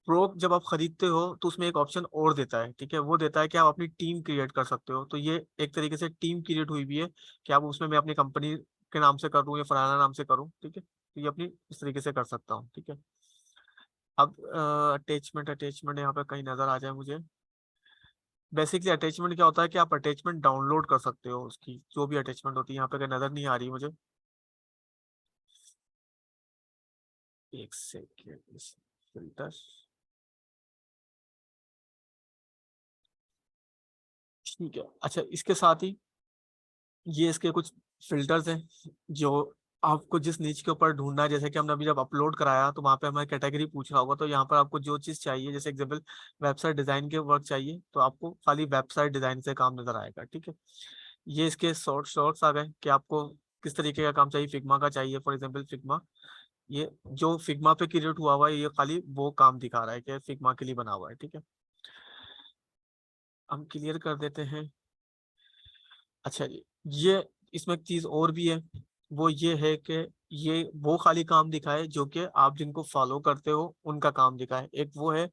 प्रो जब आप खरीदते हो तो उसमें एक ऑप्शन और देता है। ठीक है, वो देता है कि आप अपनी टीम क्रिएट कर सकते हो। तो ये एक तरीके से टीम क्रिएट हुई भी है कि आप उसमें मैं अपनी कंपनी के नाम से करूँ या फलाना नाम से करूँ। ठीक है, तो ये अपनी इस तरीके से कर सकता हूँ। ठीक है, अब अटैचमेंट अटैचमेंट यहाँ पे कहीं नजर आ जाए मुझे। बेसिकली अटैचमेंट क्या होता है कि आप अटैचमेंट डाउनलोड कर सकते हो, उसकी जो भी अटैचमेंट होती है। यहाँ पे कहीं नजर नहीं आ रही मुझे, एक सेकेंड, फिल्टर। ठीक है, अच्छा इसके साथ ही ये इसके कुछ फिल्टर्स हैं जो आपको जिस नीच के ऊपर ढूंढना है। जैसे कि हमने अभी जब अपलोड कराया तो वहाँ पे हमें कैटेगरी पूछ रहा होगा, तो यहाँ पर आपको जो चीज़ चाहिए, जैसे एग्जाम्पल वेबसाइट डिजाइन के वर्क चाहिए तो आपको खाली वेबसाइट डिजाइन से काम नजर आएगा। ठीक है, ये इसके शॉर्ट्स आ गए कि आपको किस तरीके का काम चाहिए। फिग्मा का चाहिए फॉर एग्जाम्पल, फिग्मा, ये जो फिग्मा पे क्रिएट हुआ हुआ है ये खाली वो काम दिखा रहा है कि फिग्मा के लिए बना हुआ है। ठीक है, हम क्लियर कर देते हैं। अच्छा जी, ये इसमें एक चीज और भी है, वो ये है कि ये वो खाली काम दिखाए जो कि आप जिनको फॉलो करते हो उनका काम दिखाए। एक वो है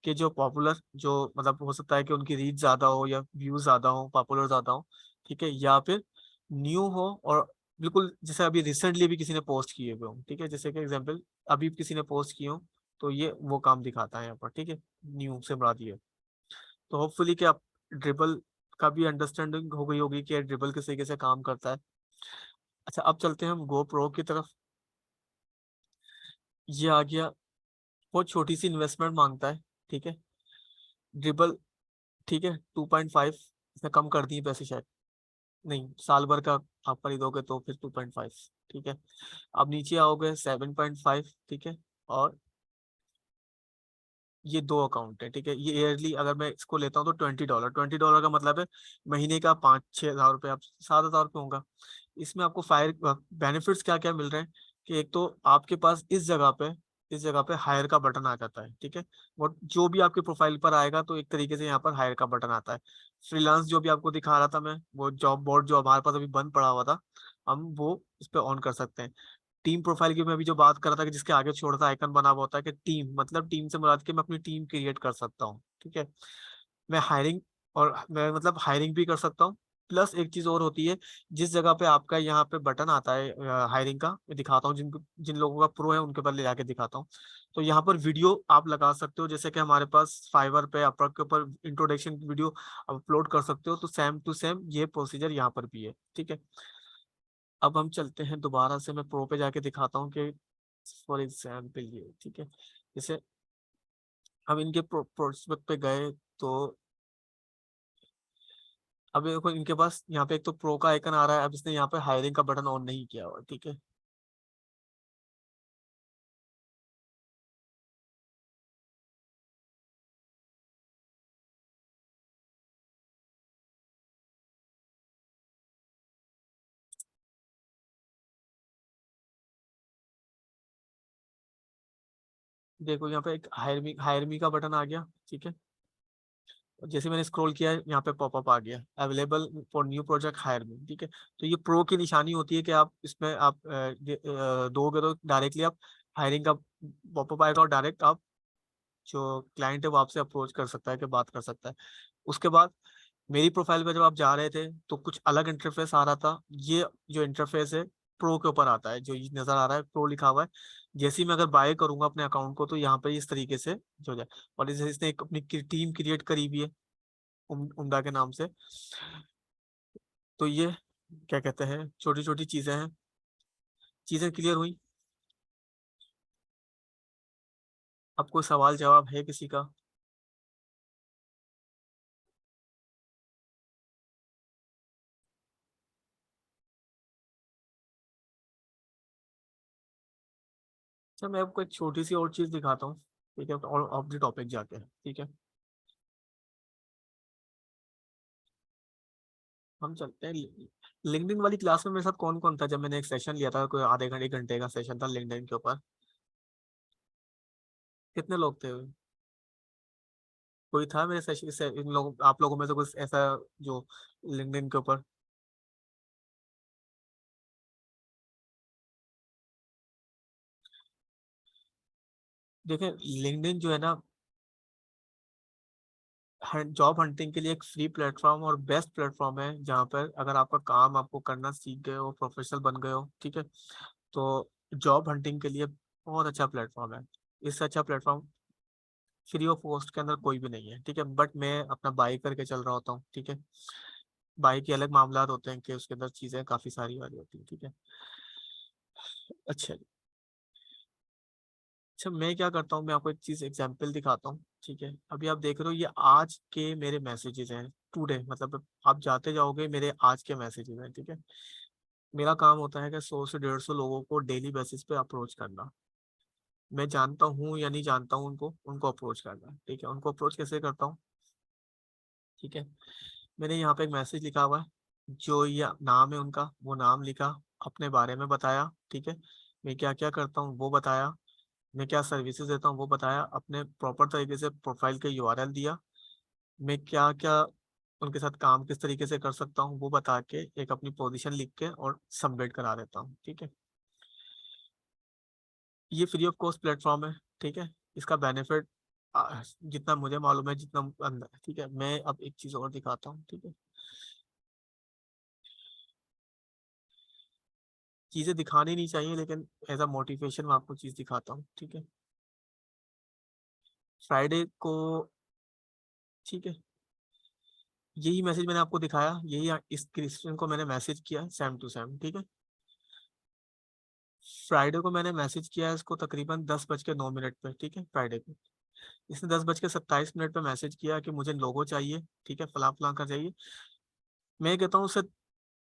कि जो पॉपुलर, जो मतलब हो सकता है कि उनकी रीच ज्यादा हो या व्यूज ज्यादा हो, पॉपुलर ज्यादा हो। ठीक है, या फिर न्यू हो और बिल्कुल जैसे अभी रिसेंटली भी किसी ने पोस्ट किए हुए हो। ठीक है, जैसे कि एग्जाम्पल अभी किसी ने पोस्ट किए हो तो ये वो काम दिखाता है यहाँ पर। ठीक है, न्यू से मुराद ये है। तो होपफुली कि आप ड्रिबल का भी अंडरस्टैंडिंग हो गई होगी कि ड्रिबल किस तरीके से काम करता है। अच्छा, अब चलते हैं हम गो प्रो की तरफ। ये आ गया, बहुत छोटी सी इन्वेस्टमेंट मांगता है। ठीक है, ड्रिबल। ठीक है, 2.5, इसने कम कर दिए पैसे शायद, नहीं साल भर का आप खरीदोगे तो फिर 2.5। ठीक है, अब नीचे आओगे 7.5। ठीक है, और ये दो अकाउंट है। ठीक है, ये ईयरली अगर मैं इसको लेता हूँ तो $20, $20 का मतलब है महीने का 5-6 हज़ार रुपये, आप 7 हज़ार रुपये होगा। इसमें आपको फायर बेनिफिट्स क्या क्या मिल रहे हैं कि एक तो आपके पास इस जगह पे हायर का बटन आ जाता है। ठीक है, वो जो भी आपके प्रोफाइल पर आएगा तो एक तरीके से यहाँ पर हायर का बटन आता है। फ्रीलांस जो भी आपको दिखा रहा था मैं, वो जॉब बोर्ड जो हमारे पास अभी बंद पड़ा हुआ था, हम वो इस पे ऑन कर सकते हैं। टीम प्रोफाइल की मैं अभी जो बात कर रहा था कि जिसके आगे छोटा सा आइकन बना हुआ होता है कि टीम, मतलब टीम से मुराद कि मैं अपनी टीम क्रिएट कर सकता हूँ। ठीक है, मैं हायरिंग, और मैं मतलब हायरिंग भी कर सकता हूँ। प्लस एक चीज और होती है, जिस जगह पे आपका यहाँ पे बटन आता है हायरिंग का, मैं दिखाता हूँ जिन जिन लोगों का प्रो है उनके पर ले जाके दिखाता हूँ। तो यहाँ पर वीडियो आप लगा सकते हो, जैसे कि हमारे पास फाइवर पे अपवर्क के ऊपर इंट्रोडक्शन वीडियो अपलोड कर सकते हो, तो सेम टू सेम ये प्रोसीजर यहाँ पर भी है। ठीक है, अब हम चलते हैं दोबारा से, मैं प्रो पे जाके दिखाता हूँ कि फॉर एग्जाम्पल ये। ठीक है, जैसे हम इनके प्रोस्पेक्ट पे गए तो अब देखो इनके पास यहाँ पे एक तो प्रो का आइकन आ रहा है। अब इसने यहाँ पे हायरिंग का बटन ऑन नहीं किया हुआ। ठीक है, देखो यहाँ पे एक हायरमी का बटन आ गया। ठीक है, जैसे मैंने स्क्रॉल किया यहाँ पे पॉपअप आ गया, available for new project hire me. ठीक है, तो ये प्रो की निशानी होती है कि आप इसमें आप दोगे तो डायरेक्टली आप हायरिंग का पॉपअप आएगा और डायरेक्ट आप जो क्लाइंट है वो आपसे अप्रोच कर सकता है कि बात कर सकता है। उसके बाद मेरी प्रोफाइल पे जब आप जा रहे थे तो कुछ अलग इंटरफेस आ रहा था। ये जो इंटरफेस है प्रो के ऊपर आता है, जो ये नजर आ रहा है प्रो लिखा हुआ है। जैसे ही मैं अगर बाय करूंगा अपने अकाउंट को तो यहाँ पे इस तरीके से जो हो जाए। और इसने एक अपनी टीम क्रिएट करी हुई है उमदा के नाम से। तो ये क्या कहते हैं, छोटी छोटी चीजें हैं। चीजें क्लियर हुई? अब कोई सवाल जवाब है किसी का? अच्छा, मैं आपको एक छोटी सी और चीज दिखाता हूँ। ठीक है, और ऑफ द टॉपिक जाके। ठीक है, हम चलते हैं लिंक्डइन वाली क्लास में मेरे साथ कौन कौन था जब मैंने एक सेशन लिया था, कोई आधे घंटे 1 घंटे का सेशन था लिंक्डइन के ऊपर, कितने लोग थे? कोई था मेरे सेशन से, इन लोग आप लोगों में से कुछ ऐसा जो लिंक्डइन के ऊपर? देखिए लिंक्डइन जो है ना, जॉब हंटिंग के लिए एक फ्री प्लेटफॉर्म और बेस्ट प्लेटफॉर्म है, जहाँ पर अगर आपका काम आपको करना सीख गए हो, प्रोफेशनल बन गए हो, ठीक है, तो जॉब हंटिंग के लिए बहुत अच्छा प्लेटफॉर्म है। इससे अच्छा प्लेटफॉर्म फ्री ऑफ कॉस्ट के अंदर कोई भी नहीं है, ठीक है। बट मैं अपना बाई करके चल रहा होता हूँ, ठीक है। बाई के अलग मामला होते हैं कि उसके अंदर चीज़ें काफ़ी सारी वाली होती हैं, ठीक है। अच्छा अच्छा, मैं क्या करता हूँ, मैं आपको एक चीज़ एग्जांपल दिखाता हूँ, ठीक है। अभी आप देख रहे हो ये आज के मेरे मैसेजेस हैं, टुडे, मतलब आप जाते जाओगे मेरे आज के मैसेजेस हैं, ठीक है। मेरा काम होता है कि 100 से 150 लोगों को डेली बेसिस पे अप्रोच करना। मैं जानता हूँ या नहीं जानता हूँ उनको उनको अप्रोच करना, ठीक है। उनको अप्रोच कैसे करता हूँ, ठीक है। मैंने यहाँ पे एक मैसेज लिखा हुआ है, जो ये नाम है उनका, वो नाम लिखा, अपने बारे में बताया, ठीक है। मैं क्या क्या करता हूँ वो बताया, मैं क्या सर्विसेज देता हूँ वो बताया, अपने प्रॉपर तरीके से प्रोफाइल के यूआरएल दिया, मैं क्या क्या उनके साथ काम किस तरीके से कर सकता हूँ वो बता के एक अपनी पोजीशन लिख के और सबमिट करा देता हूँ, ठीक है। ये फ्री ऑफ कॉस्ट प्लेटफॉर्म है, ठीक है। इसका बेनिफिट जितना मुझे मालूम है, जितना अंदर, ठीक है। मैं अब एक चीज़ और दिखाता हूँ, ठीक है। चीज़ें दिखानी नहीं चाहिए, लेकिन एज अ मोटिवेशन मैं आपको चीज़ दिखाता हूँ, ठीक है। फ्राइडे को, ठीक है, यही मैसेज मैंने आपको दिखाया, यही इस क्रिश्चियन को मैंने मैसेज किया सेम टू सेम, ठीक है। फ्राइडे को मैंने मैसेज किया है इसको तकरीबन 10:09 पे, ठीक है, फ्राइडे को। इसने 10:27 पे मैसेज किया कि मुझे लोगो चाहिए, ठीक है, फलां फलां का चाहिए। मैं कहता हूँ उससे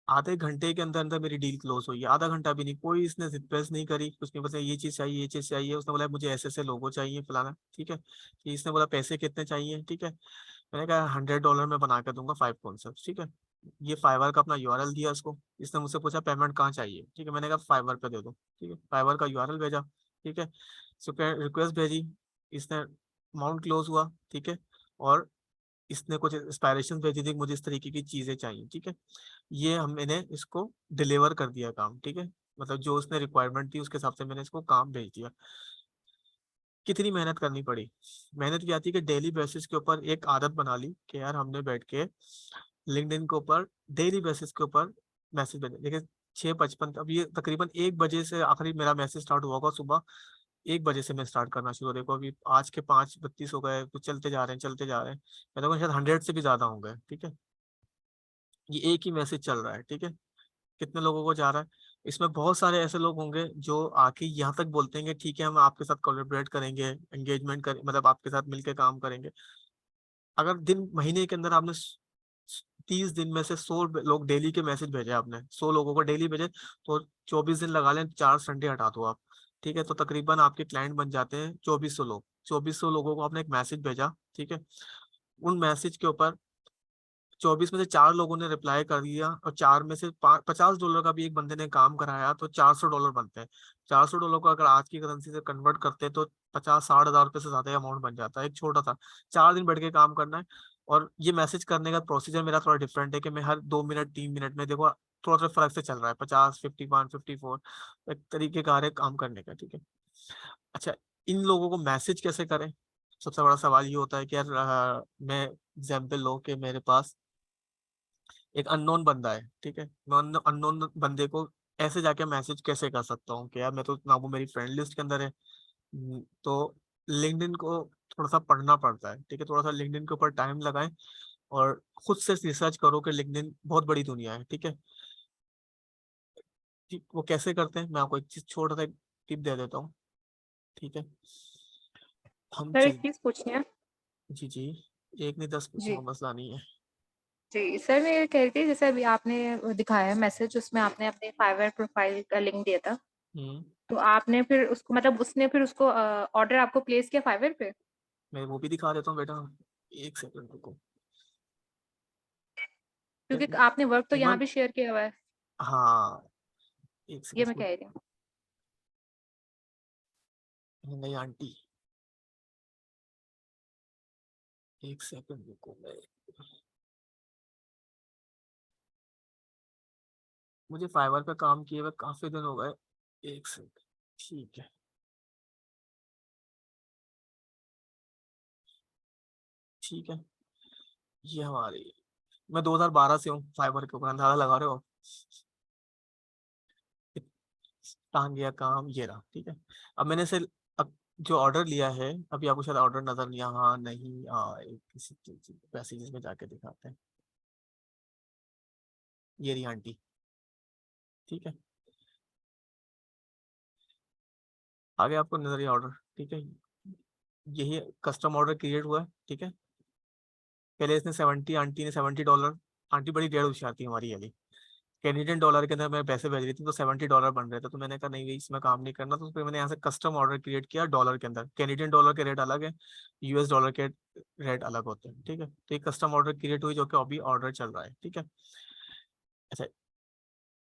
आधे घंटे के अंदर अंदर मेरी डील क्लोज हुई है, आधा घंटा भी नहीं, कोई इसने रिप्लेस नहीं करी, कुछ नहीं, बस ये चीज़ चाहिए, ये चीज़ चाहिए। उसने बोला मुझे ऐसे ऐसे लोगो चाहिए फलाना, ठीक है। कि इसने बोला पैसे कितने चाहिए, ठीक है। मैंने कहा $100 में बना कर दूंगा 5 कॉन्सेप्ट, ठीक है। ये फाइवर का अपना यूआरएल दिया इसको, इसने मुझसे पूछा पेमेंट कहाँ चाहिए, ठीक है। मैंने कहा फाइवर पे दे दो, ठीक है। फाइवर का यूआरएल भेजा, ठीक है। रिक्वेस्ट भेजी, इसने अमाउंट क्लोज हुआ, ठीक है। और इसने कुछ इंस्पायरेशन भेजी थी, मुझे इस तरीके की चीजें चाहिए, ठीक है। ये हम मैंने इसको डिलीवर कर दिया काम, ठीक है। मतलब जो उसने रिक्वायरमेंट थी उसके हिसाब से मैंने इसको काम भेज दिया। कितनी मेहनत करनी पड़ी? मेहनत क्या थी कि डेली बेसिस के ऊपर एक आदत बना ली कि यार हमने बैठ के लिंक्डइन के ऊपर डेली बेसिस के ऊपर मैसेज भेजे। देखिए 6:55, अब ये तकरीबन 1 बजे से आखिरी मेरा मैसेज स्टार्ट हुआ होगा, सुबह 1 बजे से मैं स्टार्ट करना शुरू, देखो अभी आज के 5:32 हो गए, तो चलते जा रहे हैं चलते जा रहे हैं। मैं तो शायद 100 से भी ज्यादा होंगे, ठीक है। ये एक ही मैसेज चल रहा है, ठीक है। कितने लोगों को जा रहा है? इसमें बहुत सारे ऐसे लोग होंगे जो आके यहाँ तक बोलते हैं कि ठीक है हम आपके साथ कोलैबोरेट करेंगे, एंगेजमेंट कर, मतलब आपके साथ मिलकर काम करेंगे। अगर दिन महीने के अंदर आपने 30 दिन में से 100 लोग डेली के मैसेज भेजे, आपने 100 लोगों को डेली भेजे, तो 24 दिन लगा लें, 4 संडे हटा दो आप, ठीक है। तो तकरीबन आपके क्लाइंट बन जाते हैं 2400 लोग। 2400 लोगों को आपने एक मैसेज भेजा, ठीक है। उन मैसेज के ऊपर 24 में से 4 लोगों ने रिप्लाई कर दिया, और 4 में से $50 का भी एक बंदे ने काम कराया, तो $400 बनते हैं। $400 को अगर आज की करेंसी से कन्वर्ट करते हैं तो 50-60 हज़ार रुपये से ज्यादा अमाउंट बन जाता है। एक छोटा था, 4 दिन बैठ के काम करना है। और ये मैसेज करने का प्रोसीजर मेरा थोड़ा डिफरेंट है कि मैं हर 2 मिनट 3 मिनट में, देखो थोड़ा थोड़ा फर्क से चल रहा है, 50, 51, 54 एक तरीके का है काम करने का, ठीक है। अच्छा, इन लोगों को मैसेज कैसे करें? सबसे बड़ा सवाल ये होता है कि यार मैं एग्जाम्पल लो कि मेरे पास एक अननोन बंदा है, ठीक है। मैं अननोन बंदे को ऐसे जाके मैसेज कैसे कर सकता हूँ कि यार मैं तो ना, वो मेरी फ्रेंड लिस्ट के अंदर है। तो लिंक्डइन को थोड़ा सा पढ़ना पड़ता है, ठीक है। थोड़ा सा लिंक्डइन के ऊपर टाइम लगाएं और खुद से रिसर्च करो कि लिंक्डइन बहुत बड़ी दुनिया है, ठीक है। ठीक, वो कैसे करते हैं मैं आपको एक चीज छोटा सा टिप दे देता हूँ, ठीक है। हम सर एक चल, चीज पूछनी है। जी जी, एक नहीं 10 जी पूछूंगा, मसला नहीं है। जी सर, मैं ये कह रही थी, जैसे अभी आपने दिखाया है मैसेज, उसमें आपने अपने फाइवर प्रोफाइल का लिंक दिया था, हम्म। तो आपने फिर उसको, मतलब उसने फिर उसको ऑर्डर आपको प्लेस किया फाइवर पे? मैं वो भी दिखा देता हूँ बेटा, 1 सेकंड रुको। क्योंकि आपने वर्क तो एक यहाँ बार भी शेयर किया हुआ है, हाँ एक ये सेकंड मैं कह रही हूँ। नहीं आंटी, एक सेकंड रुको, मैं मुझे फाइवर पे काम किए हुए काफी दिन हो गए। एक सेकंड, ठीक है ठीक है। ये हमारी, मैं 2012 से हूँ फाइबर के ऊपर, अंदाजा लगा रहे हो। टांग गया काम, ये रहा ठीक है। अब मैंने से अब जो ऑर्डर लिया है, अभी आपको शायद ऑर्डर नजर नहीं, हाँ नहीं किसी पैसेज में जाके दिखाते हैं। ये रही आंटी, ठीक है, आगे आपको नजर ये ऑर्डर, ठीक है। यही कस्टम ऑर्डर क्रिएट हुआ है, ठीक है। पहले इसने 70, आंटी ने $70, आंटी बड़ी डेढ़ होशियार थी हमारी वाली, कैनेडियन डॉलर के अंदर मैं पैसे भेज रही थी तो $70 बन रहे थे, तो मैंने कहा नहीं भाई इसमें काम नहीं करना, तो फिर मैंने यहाँ से कस्टम ऑर्डर क्रिएट किया डॉलर के अंदर। कैनेडियन डॉलर के रेट अलग है, यूएस डॉलर के रेट अलग होते हैं, ठीक है। तो एक कस्टम ऑर्डर क्रिएट हुई जो कि अभी ऑर्डर चल रहा है, ठीक है। अच्छा,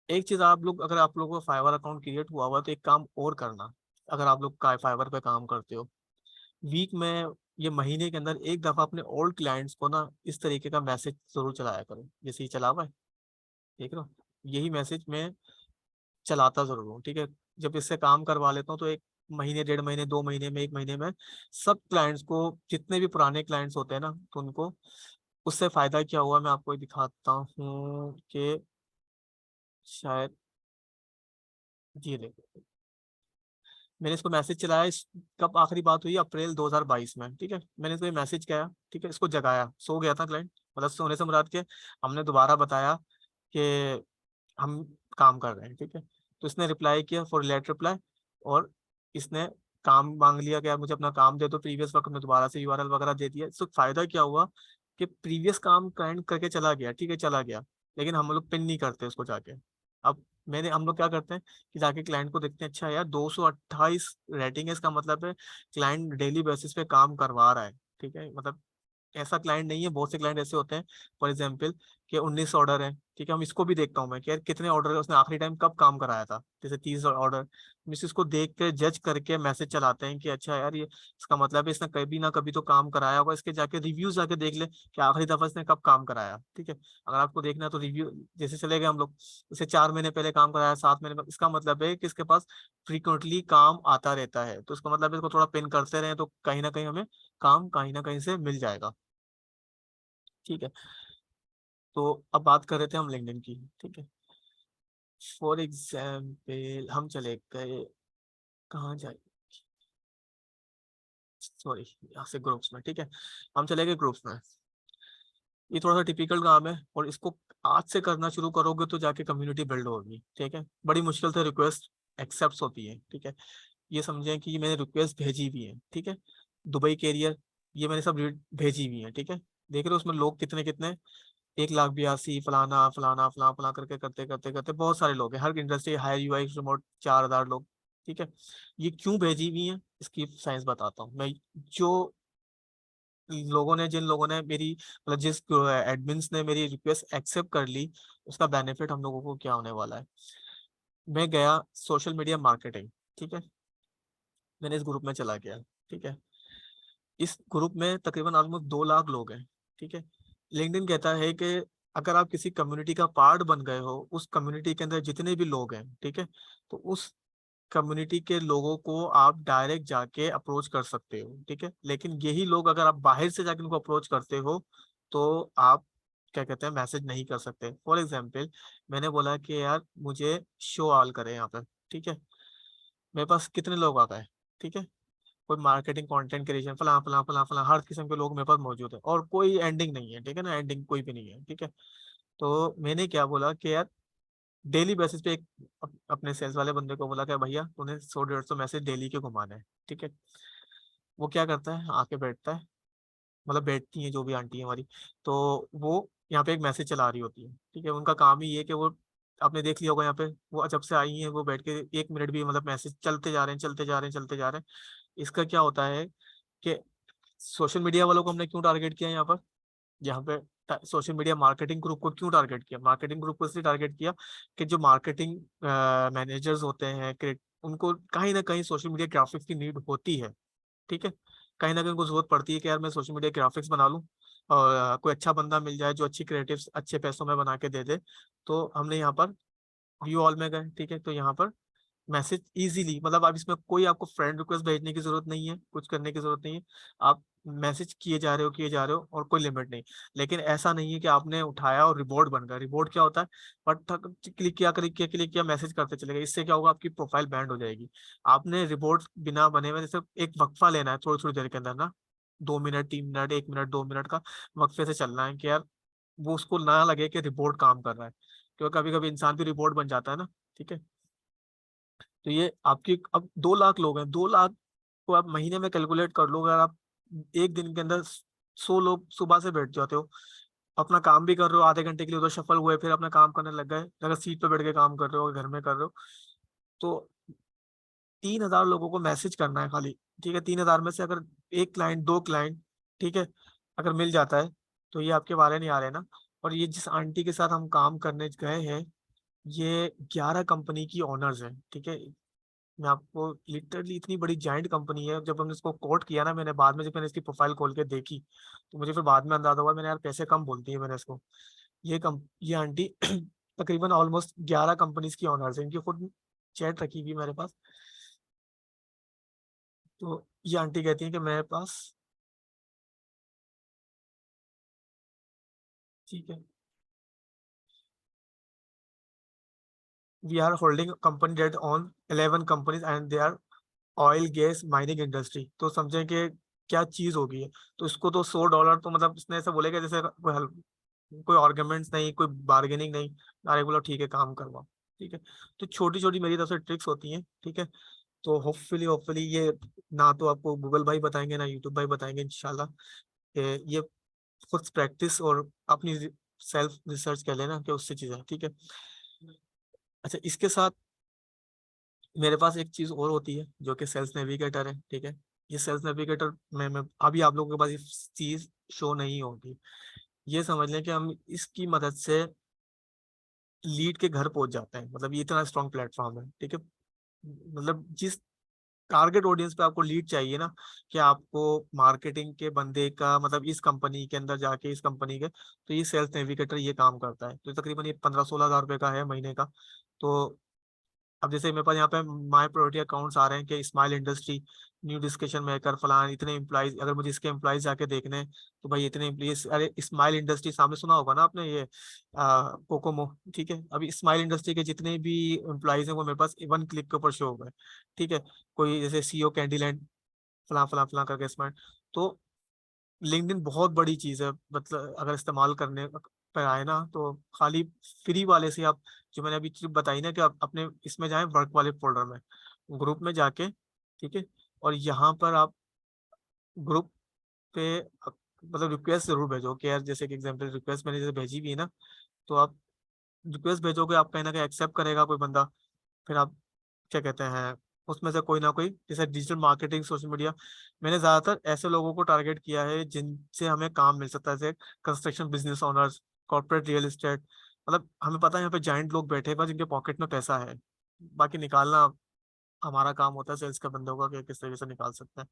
एक चीज आप लोग, अगर आप लोगों का फाइवर अकाउंट क्रिएट हुआ हुआ तो एक काम और करना, अगर आप लोग का फाइवर पे काम करते हो, वीक में, ये महीने के अंदर एक दफा अपने ओल्ड क्लाइंट्स को ना इस तरीके का मैसेज जरूर चलाया करो, जैसे ही चला हुआ है देख रहे हो, यही मैसेज मैं चलाता जरूर हूँ, ठीक है। जब इससे काम करवा लेता हूँ तो एक महीने, 1.5 महीने, 2 महीने में, 1 महीने में सब क्लाइंट्स को, जितने भी पुराने क्लाइंट्स होते हैं ना, तो उनको उससे फायदा क्या हुआ मैं आपको दिखाता हूँ कि शायद ये देखो, मैंने इसको मैसेज चलाया कब आखिरी बात हुई, अप्रैल 2022 में, ठीक है। मैंने इसको ये मैसेज किया, ठीक है, इसको जगाया, सो गया था क्लाइंट, मतलब सोने से मुराद के हमने दोबारा बताया कि हम काम कर रहे हैं, ठीक है। तो इसने रिप्लाई किया फॉर लेट रिप्लाई, और इसने काम मांग लिया कि यार मुझे अपना काम दे दो प्रीवियस वर्क में, दोबारा से यूआरएल वगैरह दे दिया। इससे फायदा क्या हुआ कि प्रीवियस काम क्लाइंट करके चला गया, ठीक है, चला गया, लेकिन हम लोग पिन नहीं करते उसको जाके। अब हम लोग क्या करते हैं कि जाके क्लाइंट को देखते हैं, अच्छा यार 228 रेटिंग है, इसका मतलब है क्लाइंट डेली बेसिस पे काम करवा रहा है, ठीक है। मतलब ऐसा क्लाइंट नहीं है, बहुत से क्लाइंट ऐसे होते हैं, फॉर एग्जाम्पल कि 19 ऑर्डर है, ठीक है, हम इसको भी देखता हूँ मैं कि यार कितने ऑर्डर है, उसने आखिरी टाइम कब काम कराया था, जैसे 30 ऑर्डर, हम इसको देख के जज करके मैसेज चलाते हैं कि अच्छा यार ये इसका मतलब है इसने कभी ना कभी तो काम कराया होगा, इसके जाके रिव्यूज जाके देख ले कि आखिरी दफा इसने कब काम कराया, ठीक है। अगर आपको देखना है तो रिव्यू जैसे चले गए हम लोग, इसे 4 महीने पहले काम कराया, 7 महीने पहले, इसका मतलब है कि इसके पास फ्रीक्वेंटली काम आता रहता है, तो इसका मतलब है इसको थोड़ा पिन करते रहे तो कहीं ना कहीं हमें काम कहीं ना कहीं से मिल जाएगा, ठीक है। तो अब बात कर रहे थे हम लिंक्डइन की, ठीक है। फॉर एग्जाम्पल हम चले गए, कहाँ जाए, सॉरी, यहाँ से ग्रुप्स में, ठीक है, हम चले गए ग्रुप्स में। ये थोड़ा सा टिपिकल काम है, और इसको आज से करना शुरू करोगे तो जाके कम्युनिटी बिल्ड होगी, ठीक है। बड़ी मुश्किल से रिक्वेस्ट एक्सेप्ट होती है, ठीक है। ये समझें कि ये मैंने रिक्वेस्ट भेजी भी है, ठीक है। दुबई कैरियर, ये मैंने सब भेजी भी है, ठीक है। देख रहे हो उसमें लोग कितने कितने, 1,82,000 फलाना फलाना फलाना फलाना करके करते करते करते बहुत सारे लोग हैं, हर इंडस्ट्री, हायर यूआई रिमोट 4,000 लोग, ठीक है। ये क्यों भेजी हुई है इसकी साइंस बताता हूँ मैं। जो लोगों ने, जिन लोगों ने मेरी, मतलब जिस एडमिन्स ने मेरी रिक्वेस्ट एक्सेप्ट कर ली, उसका बेनिफिट हम लोगों को क्या होने वाला है। मैं गया सोशल मीडिया मार्केटिंग, ठीक है, मैंने इस ग्रुप में चला गया, ठीक है। इस ग्रुप में तकरीबन ऑलमोस्ट 2 लाख लोग हैं, ठीक है। लिंक्डइन कहता है कि अगर आप किसी कम्युनिटी का पार्ट बन गए हो, उस कम्युनिटी के अंदर जितने भी लोग हैं, ठीक है, तो उस कम्युनिटी के लोगों को आप डायरेक्ट जाके अप्रोच कर सकते हो, ठीक है। लेकिन यही लोग अगर आप बाहर से जाके उनको अप्रोच करते हो तो आप क्या कहते हैं, मैसेज नहीं कर सकते। फॉर एग्जाम्पल मैंने बोला कि यार मुझे शो ऑल करें यहाँ पर, ठीक है, मेरे पास कितने लोग आ गए, ठीक है, कोई मार्केटिंग कंटेंट क्रिएशन फला फला फला फला हर किस्म के लोग मेरे पास मौजूद है, और कोई एंडिंग नहीं है, ठीक है ना, एंडिंग कोई भी नहीं है, ठीक है। तो मैंने क्या बोला कि यार डेली बेसिस पे एक अपने सेल्स वाले बंदे को बोला कि भैया तूने 100-150 मैसेज डेली के घुमाने हैं, ठीक है। वो क्या करता है, आके बैठता है, मतलब बैठती है जो भी आंटी है हमारी, तो वो यहाँ पे एक मैसेज चला रही होती है, ठीक है। उनका काम ही ये है कि वो, आपने देख लिया होगा यहाँ पे, वो जब से आई है वो बैठ के 1 मिनट भी, मतलब मैसेज चलते जा रहे हैं चलते जा रहे हैं चलते जा रहे हैं। इसका क्या होता है कि सोशल मीडिया वालों को हमने क्यों टारगेट किया यहाँ पर, यहाँ पे सोशल मीडिया मार्केटिंग ग्रुप को क्यों टारगेट किया? मार्केटिंग ग्रुप को इसलिए टारगेट किया कि जो मार्केटिंग मैनेजर्स होते हैं, उनको कहीं ना कहीं सोशल मीडिया ग्राफिक्स की नीड होती है। ठीक है, कहीं ना कहीं उनको जरूरत पड़ती है कि यार मैं सोशल मीडिया ग्राफिक्स बना लूं और कोई अच्छा बंदा मिल जाए जो अच्छी क्रिएटिव्स अच्छे पैसों में बना के दे दे। तो हमने यहाँ पर व्यू ऑल में गए। ठीक है, तो यहाँ पर मैसेज इजीली, मतलब आप इसमें कोई आपको फ्रेंड रिक्वेस्ट भेजने की जरूरत नहीं है, कुछ करने की जरूरत नहीं है। आप मैसेज किए जा रहे हो और कोई लिमिट नहीं। लेकिन ऐसा नहीं है कि आपने उठाया और रिवॉर्ड बन गया। रिवॉर्ड क्या होता है? बट क्लिक किया मैसेज करते चले गए, इससे क्या होगा? आपकी प्रोफाइल बैंड हो जाएगी। आपने रिवॉर्ड बिना बने हुए, जैसे एक वक्फा लेना है थोड़ी थोड़ी देर के अंदर ना, 2 मिनट 3 मिनट 1 मिनट 2 मिनट का वक्फे से चलना है कि यार वो उसको ना लगे कि रिपोर्ट काम कर रहा है, क्योंकि कभी कभी इंसान भी रिपोर्ट बन जाता है ना। ठीक है, तो ये आपकी अब 2 लाख लोग हैं, 2 लाख को आप महीने में कैलकुलेट कर लो। अगर आप एक दिन के अंदर 100 लोग सुबह से बैठ जाते हो, अपना काम भी कर रहे हो, आधे घंटे के लिए उधर शफल हुए, फिर अपना काम करने लग गए, अगर सीट पे बैठ के काम कर रहे हो घर में कर रहे हो, तो 3,000 लोगों को मैसेज करना है खाली। ठीक है, 3,000 में से अगर एक क्लाइंट 2 क्लाइंट, ठीक है, अगर मिल जाता है, तो ये आपके वाले नहीं आ रहे ना। और ये जिस आंटी के साथ हम काम करने गए हैं, ये 11 कंपनी की ऑनर्स हैं। ठीक है, मैं आपको लिटरली, इतनी बड़ी जाइंट कंपनी है। जब हमने इसको कोट किया ना, मैंने बाद में जब मैंने इसकी प्रोफाइल खोल के देखी, तो मुझे फिर बाद में अंदाजा हुआ, मैंने यार पैसे कम बोलती है मैंने इसको। ये आंटी तकरीबन ऑलमोस्ट 11 कंपनीज की ऑनर्स है, इनकी खुद चैट रखी हुई मेरे पास। तो ये आंटी कहती है कि मेरे पास, ठीक है, we are holding company debt on 11 companies and they are oil gas mining industry. तो समझे कि क्या चीज होगी है। तो इसको तो $100 तो, मतलब इसने ऐसा बोलेगा जैसे कोई आर्गुमेंट्स नहीं, कोई बार्गेनिंग नहीं, डायरेक्ट बोला ठीक है काम करवाओ। ठीक है, तो छोटी छोटी मेरी तरफ से ट्रिक्स होती हैं। ठीक है, तो होपफुली ये ना तो आपको गूगल भाई बताएंगे ना यूट्यूब भाई बताएंगे इंशाल्लाह, कि ये खुद प्रैक्टिस और अपनी सेल्फ रिसर्च कर लेना कि उससे चीज़ है। ठीक है, अच्छा, इसके साथ मेरे पास एक चीज और होती है जो कि सेल्स नेविगेटर है। ठीक है, ये सेल्स नेविगेटर में मैं अभी आप लोगों के पास ये चीज शो नहीं होगी। ये समझ लें कि हम इसकी मदद से लीड के घर पहुंच जाते हैं। मतलब ये इतना स्ट्रॉन्ग प्लेटफॉर्म है। ठीक है, मतलब जिस टारगेट ऑडियंस पे आपको लीड चाहिए ना, कि आपको मार्केटिंग के बंदे का, मतलब इस कंपनी के अंदर जाके इस कंपनी के, तो ये सेल्स नेविगेटर ये काम करता है। तो तकरीबन ये 15-16 हज़ार रुपए का है महीने का। तो अब जैसे मेरे पास यहाँ पे माई प्रायोरिटी अकाउंट्स आ रहे हैं कि smile industry, new discussion maker, फलान इतने एम्प्लॉइज, अगर मुझे इसके एम्प्लॉइज जाके देखने हैं, तो भाई इतने एम्प्लॉइज। अरे स्माइल इंडस्ट्री सामने सुना होगा ना आपने, ये कोकोमो। ठीक है, अभी स्माइल इंडस्ट्री के जितने भी एम्प्लॉइज हैं वो मेरे पास 1 क्लिक के ऊपर शो हो गए। ठीक है, कोई जैसे सीईओ कैंडीलैंड, फला फला फला करके स्माइल। तो लिंक्डइन बहुत बड़ी चीज है, मतलब अगर इस्तेमाल करने पर आए ना, तो खाली फ्री वाले से आप, जो मैंने अभी ट्रिप बताई ना, कि आप अपने इसमें जाएं वर्क वाले फोल्डर में, ग्रुप में जाके, ठीक है, और यहाँ पर आप ग्रुप पे मतलब रिक्वेस्ट जरूर भेजो कि यार, जैसे कि एग्जांपल रिक्वेस्ट मैंने जैसे भेजी भी है ना, तो आप रिक्वेस्ट भेजोगे, आप कहीं ना कहीं एक्सेप्ट करेगा कोई बंदा। फिर आप क्या कहते हैं, उसमें से कोई ना कोई, जैसे डिजिटल मार्केटिंग, सोशल मीडिया, मैंने ज्यादातर ऐसे लोगों को टारगेट किया है जिनसे हमें काम मिल सकता है, जैसे construction business owners, corporate real estate. मतलब हमें पता है यहाँ पे जाइंट लोग बैठे हैं, बस जिनके पॉकेट में पैसा है, बाकी निकालना हमारा काम होता है सेल्स का बंदों का, कि किस तरीके से निकाल सकते हैं।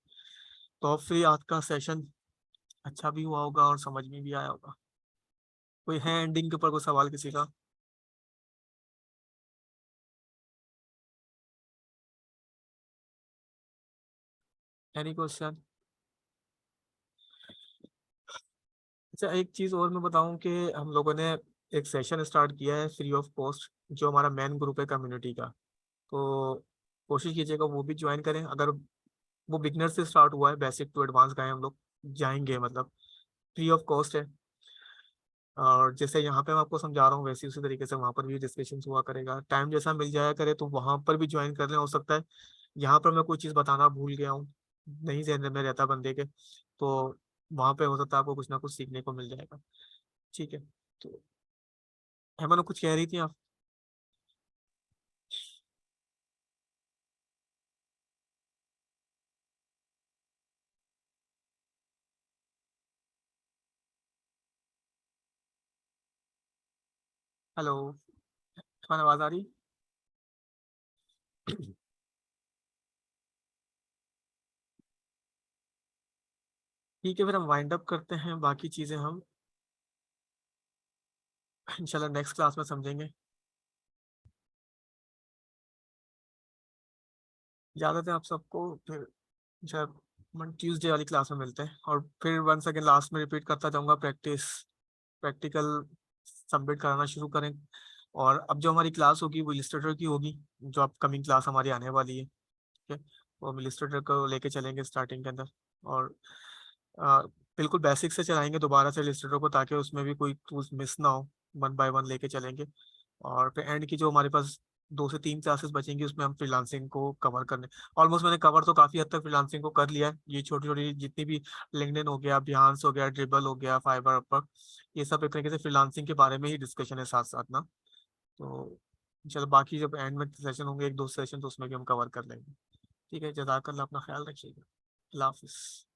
तो फिर आज का सेशन अच्छा भी हुआ होगा और समझ में भी आया होगा। कोई है एंडिंग के ऊपर कोई सवाल किसी का? Any question? अच्छा, एक चीज और मैं बताऊं कि हम लोगों ने एक सेशन स्टार्ट किया है फ्री ऑफ कॉस्ट, जो हमारा मेन ग्रुप है कम्युनिटी का। तो कोशिश कीजिएगा वो भी ज्वाइन करें। अगर वो बिगनर से स्टार्ट हुआ है, बेसिक टू एडवांस गए हम लोग, जाएंगे, मतलब फ्री ऑफ कॉस्ट है। और जैसे यहाँ पे मैं आपको समझा रहा हूँ, वैसे उसी तरीके से वहाँ पर भी डिस्कशन हुआ करेगा। टाइम जैसा मिल जाया करे तो वहाँ पर भी ज्वाइन कर लें। हो सकता है यहाँ पर मैं कोई चीज़ बताना भूल गया हूँ, नहीं ध्यान में रहता बंदे के, तो वहाँ पे हो सकता है आपको कुछ ना कुछ सीखने को मिल जाएगा। ठीक है, तो हेमन कुछ कह रही थी आप? हेलो, खान आवाज आ रही? ठीक है, फिर हम वाइंड अप करते हैं, बाकी चीजें हम इंशाल्लाह नेक्स्ट क्लास में समझेंगे। इजाजत है आप सबको, फिर जब ट्यूसडे वाली क्लास में मिलते हैं। और फिर वन सेकेंड लास्ट में रिपीट करता जाऊंगा, प्रैक्टिकल सबमिट कराना शुरू करें। और अब जो हमारी क्लास होगी वो इलिस्ट्रेटर की होगी, जो अपकमिंग क्लास हमारी आने वाली है, ठीक है। वो हम इलिस्ट्रेटर को लेके चलेंगे स्टार्टिंग के अंदर, और आ, बिल्कुल बेसिक से चलाएंगे दोबारा से इलिस्ट्रेटर को, ताकि उसमें भी कोई टूल्स मिस ना हो। 1 बाय 1 लेके चलेंगे। और फिर एंड की जो हमारे पास 2 से 3 क्लासेस बचेंगी, उसमें हम फ्रीलांसिंग को कवर करने, ऑलमोस्ट मैंने कवर तो काफी हद तक फ्रीलांसिंग को कर लिया है। ये छोटी छोटी जितनी भी लिंक्डइन हो गया, बिहांस हो गया, ड्रिबल हो गया, फाइबर अपवर्क, ये सब एक तरीके से फ्रीलांसिंग के बारे में ही डिस्कशन है साथ साथ ना। तो चलो, बाकी जब एंड में सेशन होंगे 1-2 सेशन, तो उसमें भी हम कवर कर लेंगे। ठीक है, जज़ाकल्लाह, अपना ख्याल रखिएगा। अल्लाह हाफिज़।